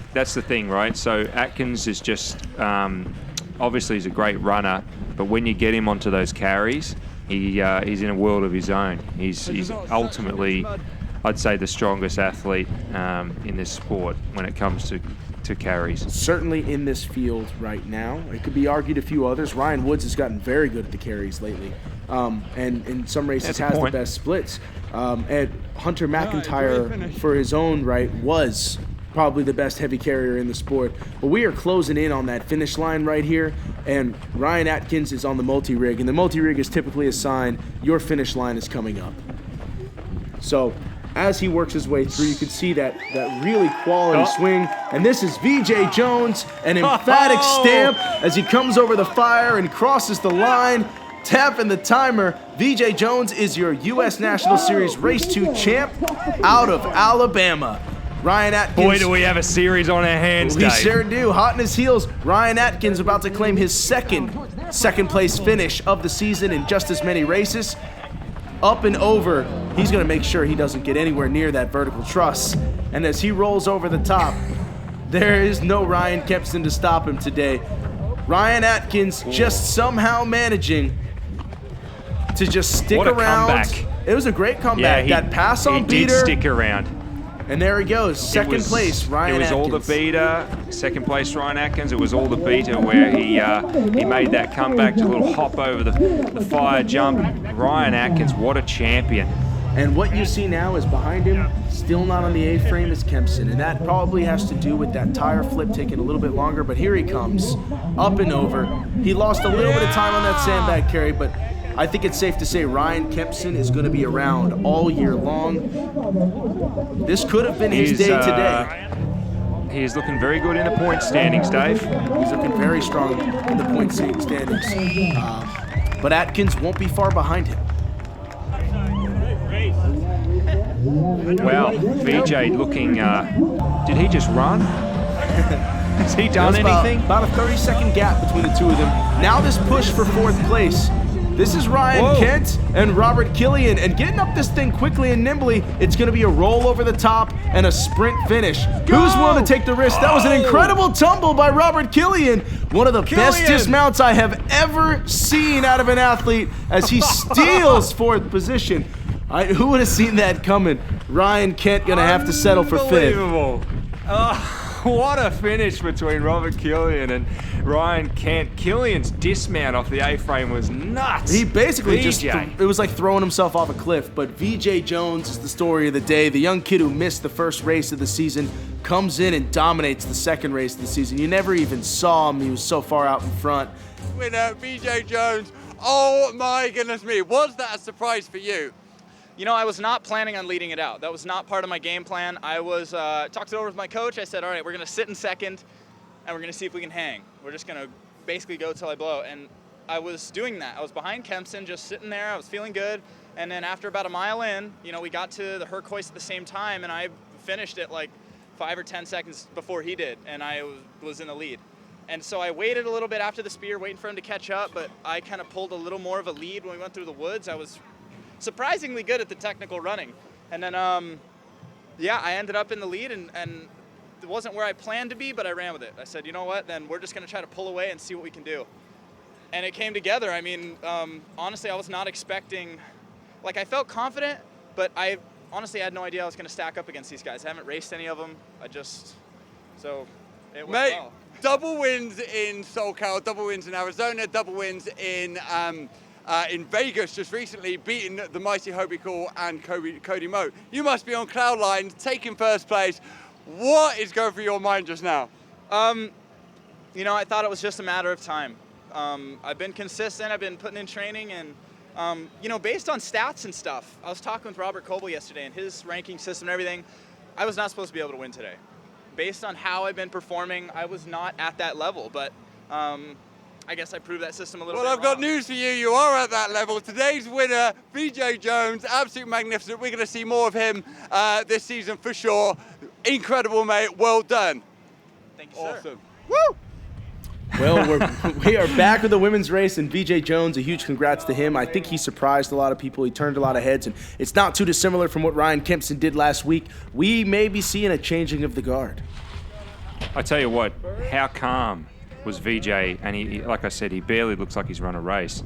thing, right? So Atkins is just obviously he's a great runner, but when you get him onto those carries, he's in a world of his own. He's ultimately, I'd say, the strongest athlete in this sport when it comes to carries. Certainly in this field right now. It could be argued a few others. Ryan Woods has gotten very good at the carries lately, and in some races has the best splits. And Hunter McIntyre, for his own right, was probably the best heavy carrier in the sport. But we are closing in on that finish line right here, and Ryan Atkins is on the multi-rig, and the multi-rig is typically a sign your finish line is coming up. So as he works his way through, you can see that really quality swing, and this is Vijay Jones, an emphatic stamp as he comes over the fire and crosses the line, tapping the timer. Vijay Jones is your U.S. National Series Race 2 champ out of Alabama. Ryan Atkins. Boy, do we have a series on our hands, We Dave. sure do. Hot in his heels. Ryan Atkins about to claim his second place finish of the season in just as many races. Up and over. He's going to make sure he doesn't get anywhere near that vertical truss. And as he rolls over the top, there is no Ryan Kempson to stop him today. Ryan Atkins just somehow managing to just stick What a around. comeback. It was a great comeback. That pass on he beater. did stick around. And there he goes, second place, Ryan Atkins. It was all the beater, second place Ryan Atkins. It was all the beater where he made that comeback, a little hop over the fire jump. Ryan Atkins, what a champion. And what you see now is behind him, still not on the A-frame, is Kempson. And that probably has to do with that tire flip taking a little bit longer, but here he comes, up and over. He lost a little bit of time on that sandbag carry, but I think it's safe to say Ryan Kempson is going to be around all year long. This could have been his day today. He is looking very good in the point standings, Dave. He's looking very strong in the point standings. But Atkins won't be far behind him. Well, Vijay looking, did he just run? Has he done anything? About a 30-second gap between the two of them. Now this push for fourth place. This is Ryan Kent and Robert Killian, and getting up this thing quickly and nimbly, it's going to be a roll over the top and a sprint finish. Who's willing to take the risk? That was an incredible tumble by Robert Killian, one of the best dismounts I have ever seen out of an athlete as he steals fourth position. Who would have seen that coming? Ryan Kent going to have to settle for fifth. Unbelievable. What a finish between Robert Killian and Ryan Kent. Killian's dismount off the A-frame was nuts. He basically Vijay. it was like throwing himself off a cliff. But Veejay Jones is the story of the day. The young kid who missed the first race of the season comes in and dominates the second race of the season. You never even saw him. He was so far out in front. Winner, Veejay Jones. Oh my goodness me. Was that a surprise for you? You know, I was not planning on leading it out. That was not part of my game plan. I was talked it over with my coach. I said, all right, we're going to sit in second, and we're going to see if we can hang. We're just going to basically go till I blow. And I was doing that. I was behind Kempson, just sitting there. I was feeling good. And then after about a mile in, you know, we got to the Herc hoist at the same time, and I finished it like 5 or 10 seconds before he did, and I was in the lead. And so I waited a little bit after the spear, waiting for him to catch up, but I kind of pulled a little more of a lead when we went through the woods. I was surprisingly good at the technical running. And then, yeah, I ended up in the lead, and it wasn't where I planned to be, but I ran with it. I said, you know what, then we're just going to try to pull away and see what we can do. And it came together. I mean, honestly, I was not expecting, like, I felt confident, but I honestly had no idea I was going to stack up against these guys. I haven't raced any of them. So it went well. Double wins in SoCal, double wins in Arizona, double wins in Vegas just recently, beating the mighty Hobie Call and Cody Moe. You must be on cloud nine, taking first place. What is going through your mind just now? You know, I thought it was just a matter of time. I've been consistent, I've been putting in training, and you know, based on stats and stuff, I was talking with Raya Koval yesterday and his ranking system and everything, I was not supposed to be able to win today. Based on how I've been performing, I was not at that level, but I guess I proved that system a little bit Well, I've got news for you. You are at that level. Today's winner, Veejay Jones, absolute magnificent. We're going to see more of him this season for sure. Incredible, mate. Well done. Thank you, sir. Awesome. Woo! Well, we are back with the women's race, and Veejay Jones, a huge congrats to him. I think he surprised a lot of people. He turned a lot of heads, and it's not too dissimilar from what Ryan Kempson did last week. We may be seeing a changing of the guard. I tell you what, how calm was Vijay, and he, like I said, he barely looks like he's run a race.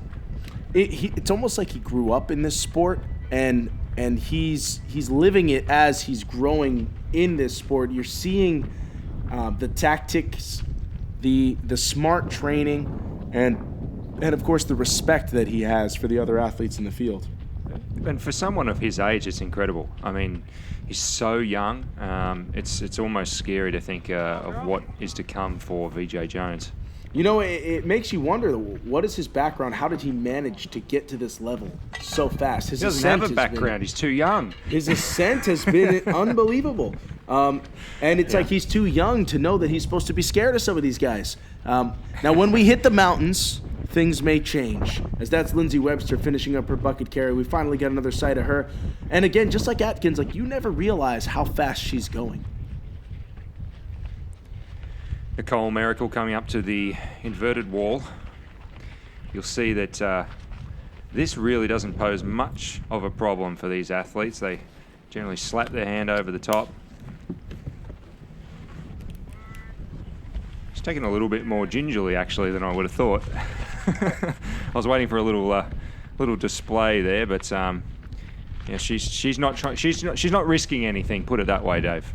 It's almost like he grew up in this sport, and he's living it as he's growing in this sport. You're seeing the tactics, the smart training, and of course the respect that he has for the other athletes in the field. And for someone of his age, it's incredible. I mean, he's so young. It's almost scary to think of what is to come for Vijay Jones. You know, it makes you wonder, what is his background? How did he manage to get to this level so fast? He doesn't have a background. He's too young. His ascent has been unbelievable. And it's like he's too young to know that he's supposed to be scared of some of these guys. Now, when we hit the mountains, things may change. As that's Lindsay Webster finishing up her bucket carry. We finally get another sight of her. And again, just like Atkins, like you never realize how fast she's going. Nicole Mericle coming up to the inverted wall. You'll see that this really doesn't pose much of a problem for these athletes. They generally slap their hand over the top. It's taking a little bit more gingerly, actually, than I would have thought. I was waiting for a little display there, but yeah, she's not risking anything. Put it that way, Dave.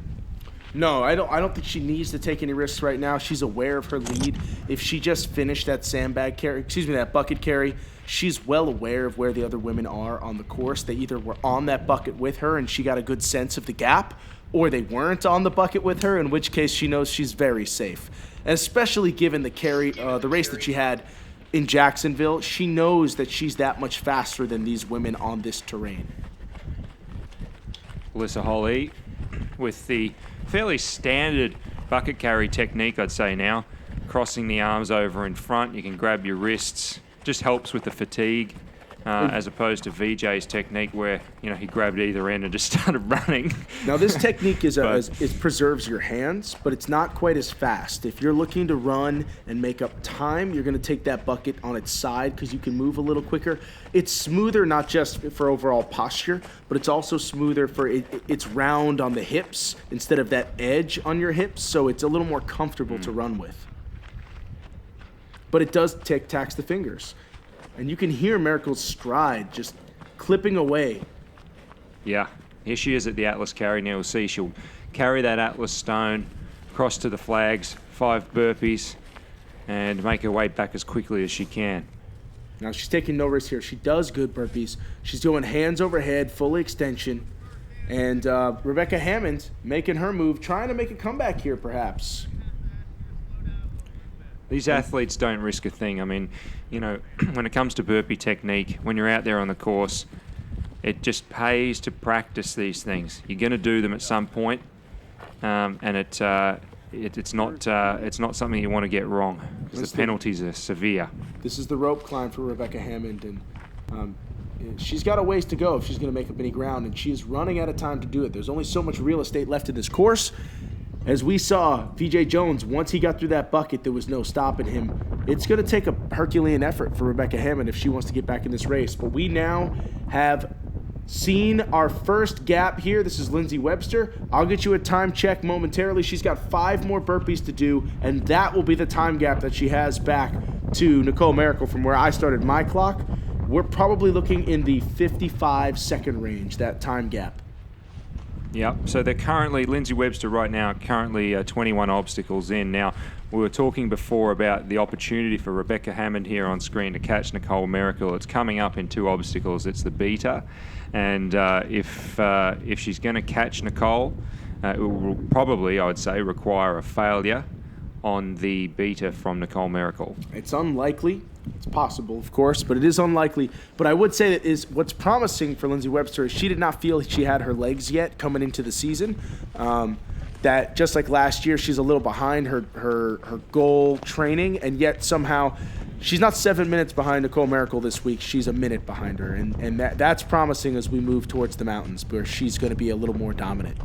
No, I don't think she needs to take any risks right now. She's aware of her lead. If she just finished that sandbag carry, that bucket carry, she's well aware of where the other women are on the course. They either were on that bucket with her and she got a good sense of the gap, or they weren't on the bucket with her, in which case she knows she's very safe. And especially given the race that she had in Jacksonville, she knows that she's that much faster than these women on this terrain. Alyssa Holly with the fairly standard bucket carry technique, I'd say now. Crossing the arms over in front, you can grab your wrists. Just helps with the fatigue, as opposed to Vijay's technique where, you know, he grabbed either end and just started running. Now this technique it preserves your hands, but it's not quite as fast. If you're looking to run and make up time, you're going to take that bucket on its side because you can move a little quicker. It's smoother, not just for overall posture, but it's also smoother for it's round on the hips instead of that edge on your hips, so it's a little more comfortable to run with. But it does tax the fingers. And you can hear Miracle's stride just clipping away. Yeah, here she is at the Atlas carry. Now we'll see she'll carry that Atlas stone across to the flags, 5 burpees, and make her way back as quickly as she can. Now she's taking no risk here. She does good burpees. She's doing hands overhead, full extension. And Rebecca Hammond making her move, trying to make a comeback here perhaps. These athletes don't risk a thing. I mean, you know, when it comes to burpee technique, when you're out there on the course, it just pays to practice these things. You're going to do them at some point, and it's not something you want to get wrong, because the penalties are severe. This is the rope climb for Rebecca Hammond, and she's got a ways to go if she's going to make up any ground, and she is running out of time to do it. There's only so much real estate left in this course. As we saw, Vijay Jones, once he got through that bucket, there was no stopping him. It's going to take a Herculean effort for Rebecca Hammond if she wants to get back in this race. But we now have seen our first gap here. This is Lindsay Webster. I'll get you a time check momentarily. She's got 5 more burpees to do, and that will be the time gap that she has back to Nicole Mericle from where I started my clock. We're probably looking in the 55-second range, that time gap. Yep, so they're currently, Lindsay Webster right now, currently 21 obstacles in. Now, we were talking before about the opportunity for Rebecca Hammond here on screen to catch Nicole Miracle. It's coming up in 2 obstacles. It's the beater, and if she's going to catch Nicole, it will probably, I would say, require a failure on the beater from Nicole Miracle. It's unlikely. It's possible, of course, but it is unlikely. But I would say that is what's promising for Lindsay Webster is she did not feel she had her legs yet coming into the season. That just like last year, she's a little behind her goal training, and yet somehow she's not 7 minutes behind Nicole Miracle this week. She's a minute behind her, and that's promising as we move towards the mountains, where she's going to be a little more dominant.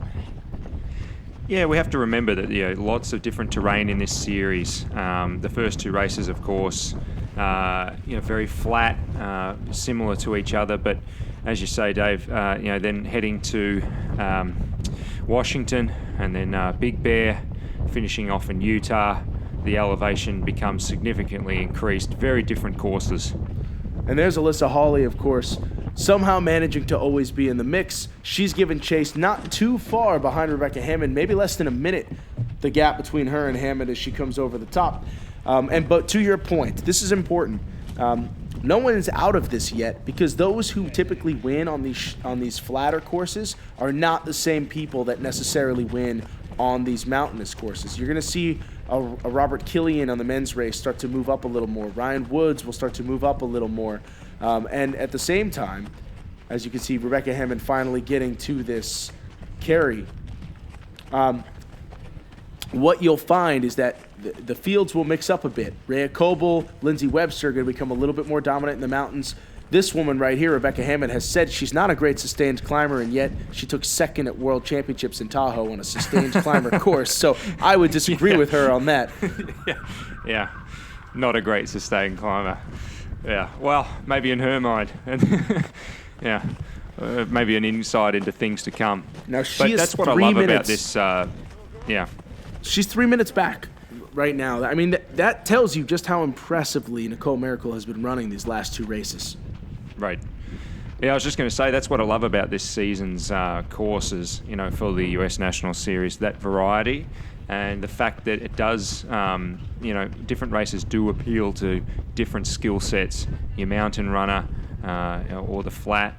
Yeah, we have to remember that lots of different terrain in this series. The first 2 races, of course, very flat, similar to each other. But as you say, Dave, then heading to Washington and then Big Bear, finishing off in Utah, the elevation becomes significantly increased. Very different courses. And there's Alyssa Hawley, of course, somehow managing to always be in the mix. She's given chase not too far behind Rebecca Hammond, maybe less than a minute, the gap between her and Hammond as she comes over the top. But to your point, this is important. No one is out of this yet, because those who typically win on these flatter courses are not the same people that necessarily win on these mountainous courses. You're going to see a Robert Killian on the men's race start to move up a little more. Ryan Woods will start to move up a little more. And at the same time, as you can see, Rebecca Hammond finally getting to this carry. What you'll find is that the fields will mix up a bit. Raya Koval, Lindsay Webster are going to become a little bit more dominant in the mountains. This woman right here, Rebecca Hammond, has said she's not a great sustained climber, and yet she took second at World Championships in Tahoe on a sustained climber course. So I would disagree with her on that. Yeah, not a great sustained climber. Yeah, well, maybe in her mind. Yeah, maybe an insight into things to come. Now that's what I love about this. She's 3 minutes back right now. I mean, that tells you just how impressively Nicole Miracle has been running these last 2 races. Right. Yeah, I was just going to say that's what I love about this season's courses, for the US National Series, that variety and the fact that it does, different races do appeal to different skill sets, your mountain runner or the flat.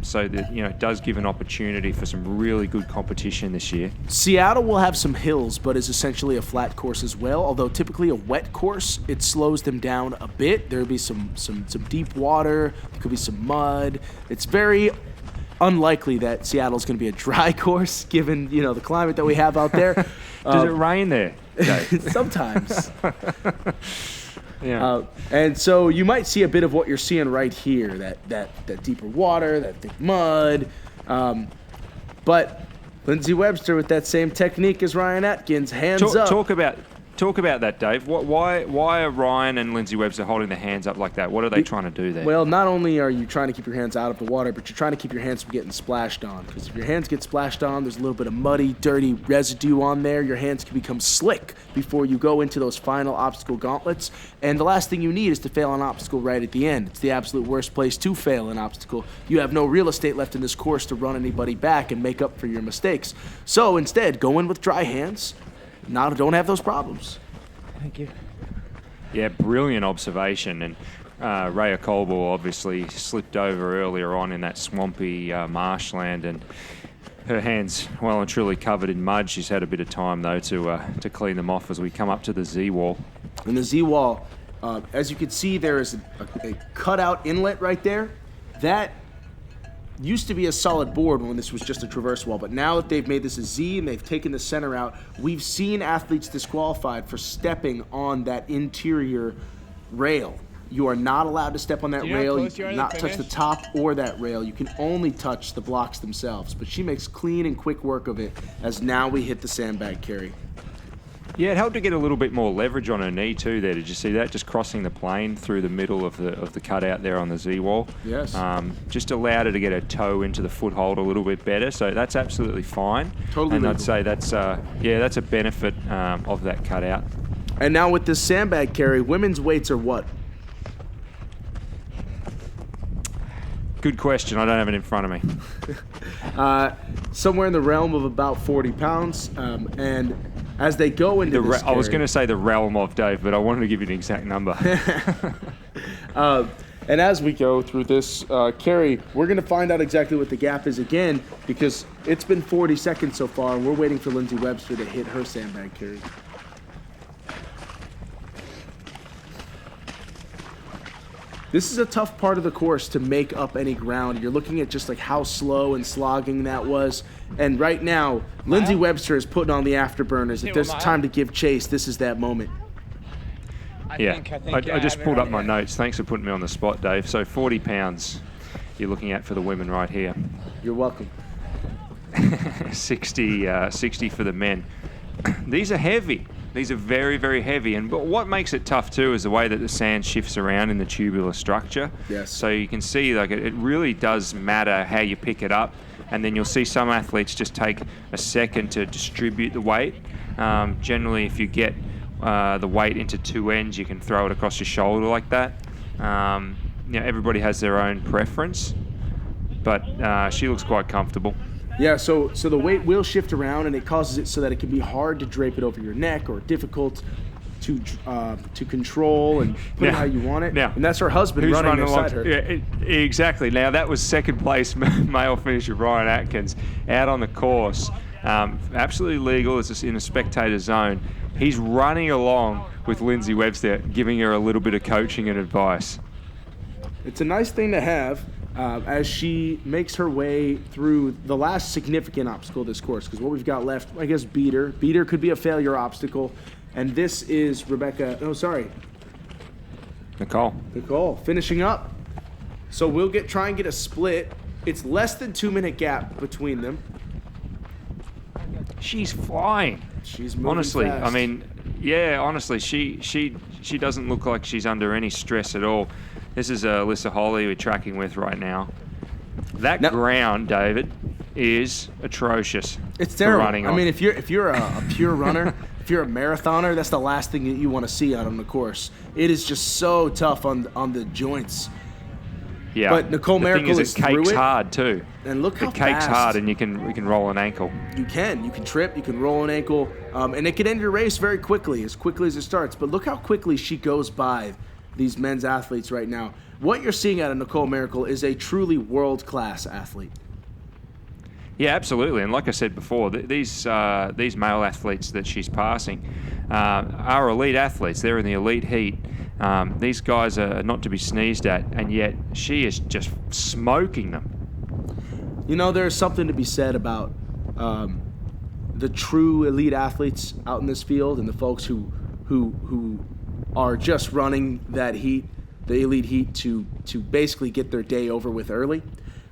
So that it does give an opportunity for some really good competition this year. Seattle will have some hills, but is essentially a flat course as well. Although typically a wet course, it slows them down a bit. There'll be some deep water. There could be some mud. It's very unlikely that Seattle's going to be a dry course, given the climate that we have out there. Does it rain there? Sometimes. Yeah. And so you might see a bit of what you're seeing right here, that deeper water, that thick mud. But Lindsay Webster with that same technique as Ryan Atkins, hands up. Talk about that, Dave. Why are Ryan and Lindsay Webster holding their hands up like that? What are they trying to do there? Well, not only are you trying to keep your hands out of the water, but you're trying to keep your hands from getting splashed on. Because if your hands get splashed on, there's a little bit of muddy, dirty residue on there. Your hands can become slick before you go into those final obstacle gauntlets. And the last thing you need is to fail an obstacle right at the end. It's the absolute worst place to fail an obstacle. You have no real estate left in this course to run anybody back and make up for your mistakes. So instead, go in with dry hands. don't have those problems. Thank you. Yeah, brilliant observation. And Raya Koval obviously slipped over earlier on in that swampy marshland, and her hands well and truly covered in mud. She's had a bit of time, though, to clean them off as we come up to the Z-wall. And the Z-wall, as you can see, there is a cutout inlet right there. That used to be a solid board when this was just a traverse wall, but now that they've made this a Z and they've taken the center out, we've seen athletes disqualified for stepping on that interior rail. You are not allowed to step on that rail. You cannot touch the top or that rail. You can only touch the blocks themselves. But she makes clean and quick work of it as now we hit the sandbag carry. Yeah, it helped to get a little bit more leverage on her knee too there. Did you see that? Just crossing the plane through the middle of the cutout there on the Z-wall. Yes. Just allowed her to get her toe into the foothold a little bit better. So that's absolutely fine. Totally And legal. I'd say that's a benefit of that cutout. And now with this sandbag carry, women's weights are what? Good question. I don't have it in front of me. Somewhere in the realm of about 40 pounds. And as they go into this I was carry- going to say the realm of, Dave, but I wanted to give you an exact number. And as we go through this carry, we're going to find out exactly what the gap is again, because it's been 40 seconds so far, and we're waiting for Lindsay Webster to hit her sandbag carry. This is a tough part of the course to make up any ground. You're looking at just like how slow and slogging that was. And right now, Lindsay Webster is putting on the afterburners. If there's time to give chase, this is that moment. I just pulled up my notes. Thanks for putting me on the spot, Dave. So 40 pounds you're looking at for the women right here. You're welcome. 60 for the men. These are heavy. These are very, very heavy. But what makes it tough too is the way that the sand shifts around in the tubular structure. Yes. So you can see like it really does matter how you pick it up. And then you'll see some athletes just take a second to distribute the weight. Generally, if you get the weight into two ends, you can throw it across your shoulder like that. Everybody has their own preference, but she looks quite comfortable. Yeah, so the weight will shift around, and it causes it so that it can be hard to drape it over your neck or difficult to control and put it how you want it. Now, and that's her husband who's running along? beside her. Yeah, exactly. Now, that was second place male finisher Brian Atkins out on the course. Absolutely legal. It's just in a spectator zone. He's running along with Lindsay Webster, giving her a little bit of coaching and advice. It's a nice thing to have as she makes her way through the last significant obstacle of this course, because what we've got left, I guess, beater. Beater could be a failure obstacle, and this is Nicole finishing up. So we'll try and get a split. It's less than 2 minute gap between them. She's flying. She's moving honestly, fast. I mean, yeah, honestly, she doesn't look like she's under any stress at all. This is Alyssa Holly we're tracking with right now. That ground, David, is atrocious. It's terrible. Running I on. mean, if you're a pure runner, if you're a marathoner, that's the last thing that you want to see out on the course. It is just so tough on the joints. Yeah, but Nicole Mericle is through cake's it. hard too. And look how it cake's fast. hard, and you can roll an ankle. You can trip, you can roll an ankle, and it can end your race very quickly as it starts. But look how quickly she goes by these men's athletes right now. What you're seeing out of Nicole Miracle is a truly world-class athlete. Yeah, absolutely. And like I said before, these male athletes that she's passing are elite athletes. They're in the elite heat. These guys are not to be sneezed at, and yet she is just smoking them. You know, there's something to be said about the true elite athletes out in this field and the folks who are just running that heat, the elite heat, to basically get their day over with early.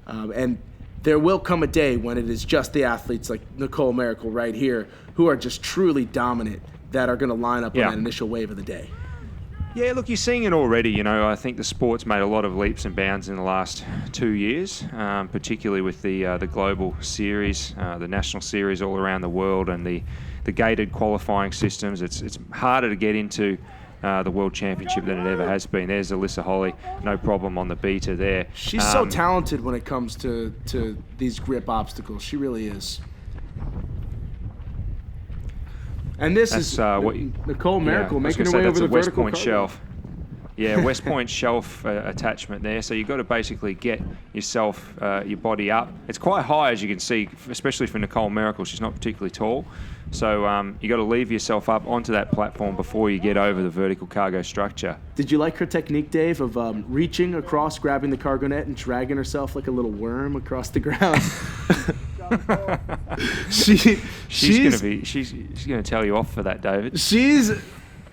And there will come a day when it is just the athletes like Nicole Mericle right here who are just truly dominant that are going to line up on that initial wave of the day. Yeah, look, you're seeing it already. You know, I think the sport's made a lot of leaps and bounds in the last 2 years, particularly with the global series, the national series all around the world, and the gated qualifying systems. It's harder to get into the World Championship than it ever has been. There's Alyssa Holly, no problem on the beater there. She's so talented when it comes to these grip obstacles. She really is. And this That's is what Nicole Miracle I was making gonna her say way that's over a the West vertical Point cargo. shelf. Yeah, West Point shelf attachment there. So you've got to basically get yourself, your body up. It's quite high, as you can see, especially for Nicole Miracle. She's not particularly tall. So you got to leave yourself up onto that platform before you get over the vertical cargo structure. Did you like her technique, Dave, of reaching across, grabbing the cargo net, and dragging herself like a little worm across the ground? She's gonna tell you off for that, David. She's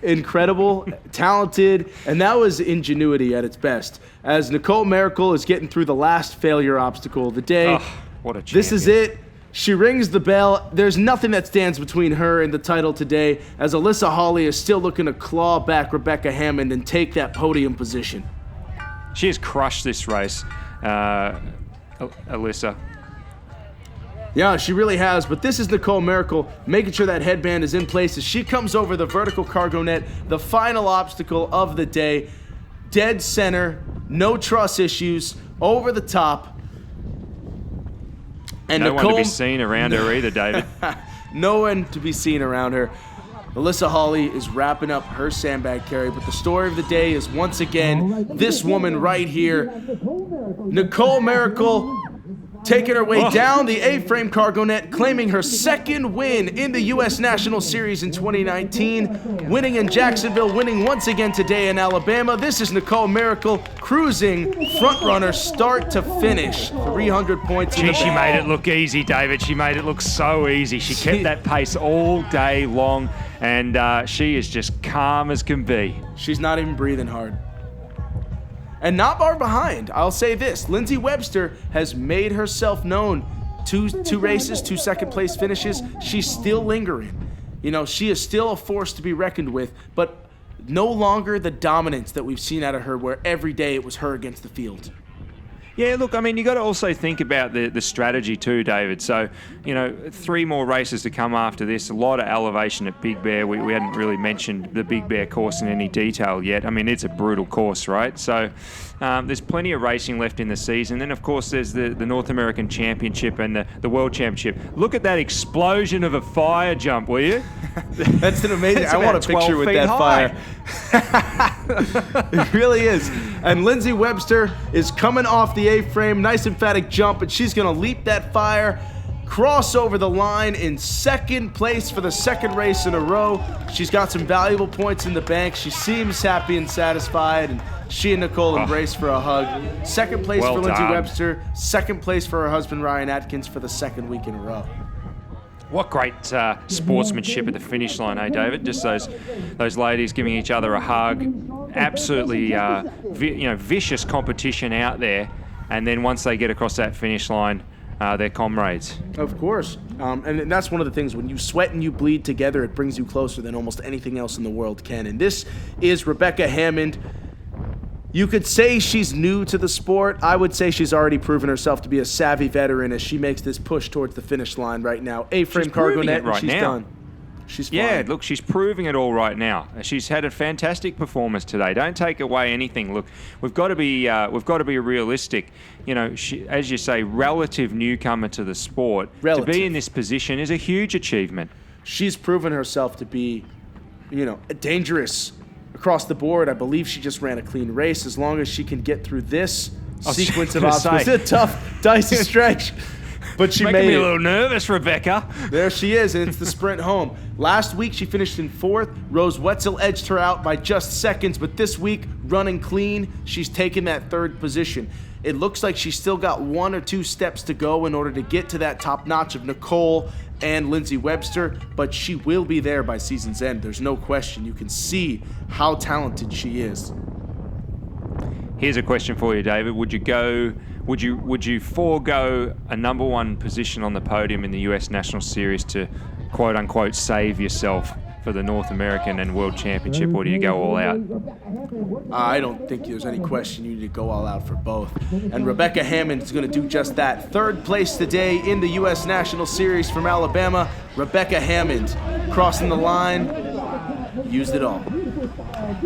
incredible, talented, and that was ingenuity at its best. As Nicole Mericle is getting through the last failure obstacle of the day. Oh, what a champion. This is it. She rings the bell. There's nothing that stands between her and the title today, as Alyssa Hawley is still looking to claw back Rebecca Hammond and take that podium position. She has crushed this race, Alyssa. Yeah, she really has, but this is Nicole Miracle making sure that headband is in place as she comes over the vertical cargo net, the final obstacle of the day. Dead center, no truss issues, over the top. And No Nicole, one to be seen around her either, David. no one to be seen around her. Alyssa Hawley is wrapping up her sandbag carry, but the story of the day is once again this woman right here, Nicole Miracle, taking her way down the A-frame cargo net, claiming her second win in the U.S. National Series in 2019, winning in Jacksonville, winning once again today in Alabama. This is Nicole Miracle cruising front runner start to finish, 300 points in the She bag. made it look easy, David. She made it look so easy. She kept that pace all day long, and she is just calm as can be. She's not even breathing hard. And not far behind, I'll say this, Lindsay Webster has made herself known. Two races, 2 second place finishes. She's still lingering. You know, she is still a force to be reckoned with, but no longer the dominance that we've seen out of her where every day it was her against the field. Yeah, look, I mean, you got to also think about the strategy too, David. So, 3 more races to come after this. A lot of elevation at Big Bear. We hadn't really mentioned the Big Bear course in any detail yet. I mean, it's a brutal course, right? So there's plenty of racing left in the season. Then, of course, there's the North American Championship and the World Championship. Look at that explosion of a fire jump, will you? That's an amazing. It's I want a about picture 12 with feet that high. fire. It really is. And Lindsay Webster is coming off the A-frame, nice emphatic jump, and she's going to leap that fire, cross over the line in second place for the second race in a row. She's got some valuable points in the bank. She seems happy and satisfied, and she and Nicole embrace for a hug. Second place Well for Lindsay done. Webster, second place for her husband Ryan Atkins for the second week in a row. What great sportsmanship at the finish line, eh, David? Just those ladies giving each other a hug. Absolutely, vicious competition out there. And then once they get across that finish line, they're comrades. Of course. And that's one of the things, when you sweat and you bleed together, it brings you closer than almost anything else in the world can. And this is Rebecca Hammond. You could say she's new to the sport. I would say she's already proven herself to be a savvy veteran as she makes this push towards the finish line right now. A-frame She's cargo proving net, it right and she's now. done. She's Yeah, flying. look, she's proving it all right now. She's had a fantastic performance today. Don't take away anything. Look, we've got to be realistic. She, as you say, relative newcomer to the sport. Relative. To be in this position is a huge achievement. She's proven herself to be, dangerous across the board. I believe she just ran a clean race. As long as she can get through this sequence of obstacles. It's a tough, dicey stretch. But she Making made me it. a little nervous, Rebecca. There she is, and it's the sprint home. Last week, she finished in 4th. Rose Wetzel edged her out by just seconds, but this week, running clean, she's taken that 3rd position. It looks like she's still got 1 or 2 steps to go in order to get to that top notch of Nicole and Lindsay Webster, but she will be there by season's end. There's no question. You can see how talented she is. Here's a question for you, David. Would you forego a number 1 position on the podium in the US National Series to quote unquote save yourself for the North American and World Championship, or do you go all out? I don't think there's any question you need to go all out for both. And Rebecca Hammond is going to do just that. 3rd place today in the U.S. National Series from Alabama. Rebecca Hammond crossing the line, used it all.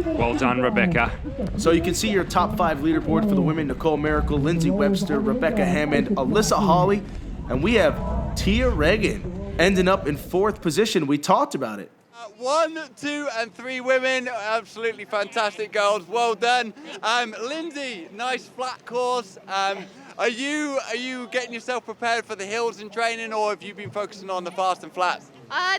Well done, Rebecca. So you can see your top 5 leaderboard for the women: Nicole Miracle, Lindsay Webster, Rebecca Hammond, Alyssa Hawley, and we have Tia Reagan ending up in 4th position. We talked about it. 1, 2, and 3 women, absolutely fantastic girls. Well done. Lindsay, nice flat course. Are you getting yourself prepared for the hills in training, or have you been focusing on the fast and flats?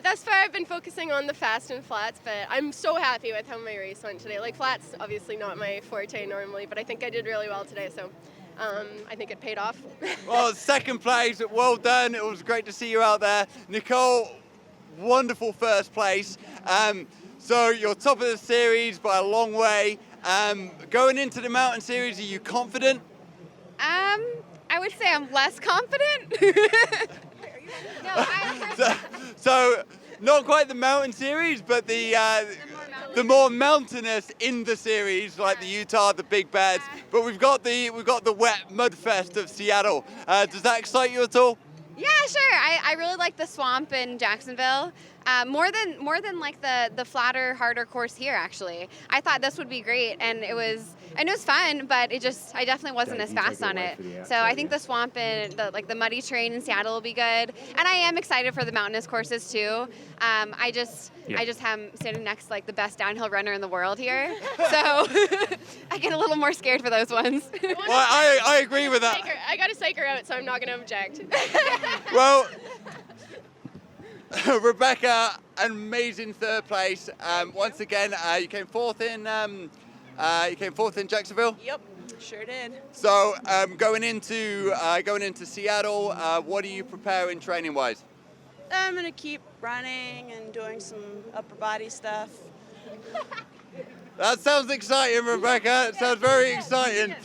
Thus far, I've been focusing on the fast and flats, but I'm so happy with how my race went today. Like, flats, obviously not my forte normally, but I think I did really well today, so I think it paid off. Well, second place, well done. It was great to see you out there. Nicole, wonderful first place. So you're top of the series by a long way. Going into the mountain series, are you confident? I would say I'm less confident. So not quite the mountain series, but the more mountainous in the series, like the Utah, the Big Bears. But we've got the wet mud fest of Seattle. Does that excite you at all? Yeah, sure. I really like the swamp in Jacksonville. More than like the flatter, harder course here. Actually, I thought this would be great, and it was fun, but I definitely wasn't as fast on it. So I think the swamp and the muddy terrain in Seattle will be good, and I am excited for the mountainous courses too. I just am standing next to like the best downhill runner in the world here, so I get a little more scared for those ones. Well, I agree with that. I got to psych her out, so I'm not going to object. Well, Rebecca, amazing third place. Once again, you came fourth in Jacksonville. Yep, sure did. So going into Seattle, what are you preparing training wise? I'm gonna keep running and doing some upper body stuff. That sounds exciting, Rebecca. It sounds very exciting.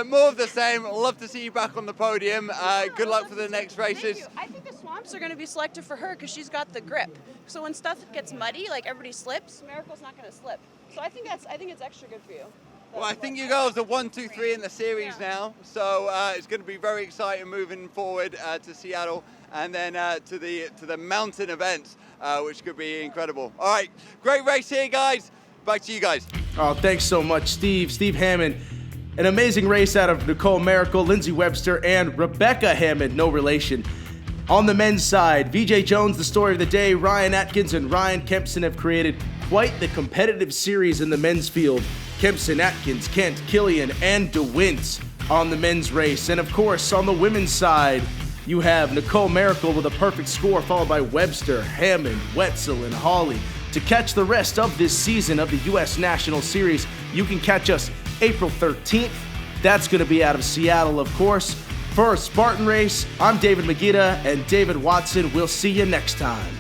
More of the same. Love to see you back on the podium. Good luck for the next races. Thank you. I think the swamps are going to be selected for her because she's got the grip. So when stuff gets muddy, like everybody slips, Miracle's not going to slip. So I think it's extra good for you. Well, I think you girls are 1, 2, 3 in the series now. So it's going to be very exciting moving forward to Seattle and then to the mountain events, which could be incredible. All right, great race here, guys. Back to you guys. Oh, thanks so much, Steve. Steve Hammond. An amazing race out of Nicole Mericle, Lindsay Webster, and Rebecca Hammond, no relation. On the men's side, Vijay Jones, the story of the day, Ryan Atkins and Ryan Kempson have created quite the competitive series in the men's field. Kempson, Atkins, Kent, Killian, and DeWint on the men's race. And of course, on the women's side, you have Nicole Mericle with a perfect score, followed by Webster, Hammond, Wetzel, and Hawley. To catch the rest of this season of the U.S. National Series, you can catch us April 13th. That's going to be out of Seattle, of course. For a Spartan Race, I'm David Magida and David Watson. We'll see you next time.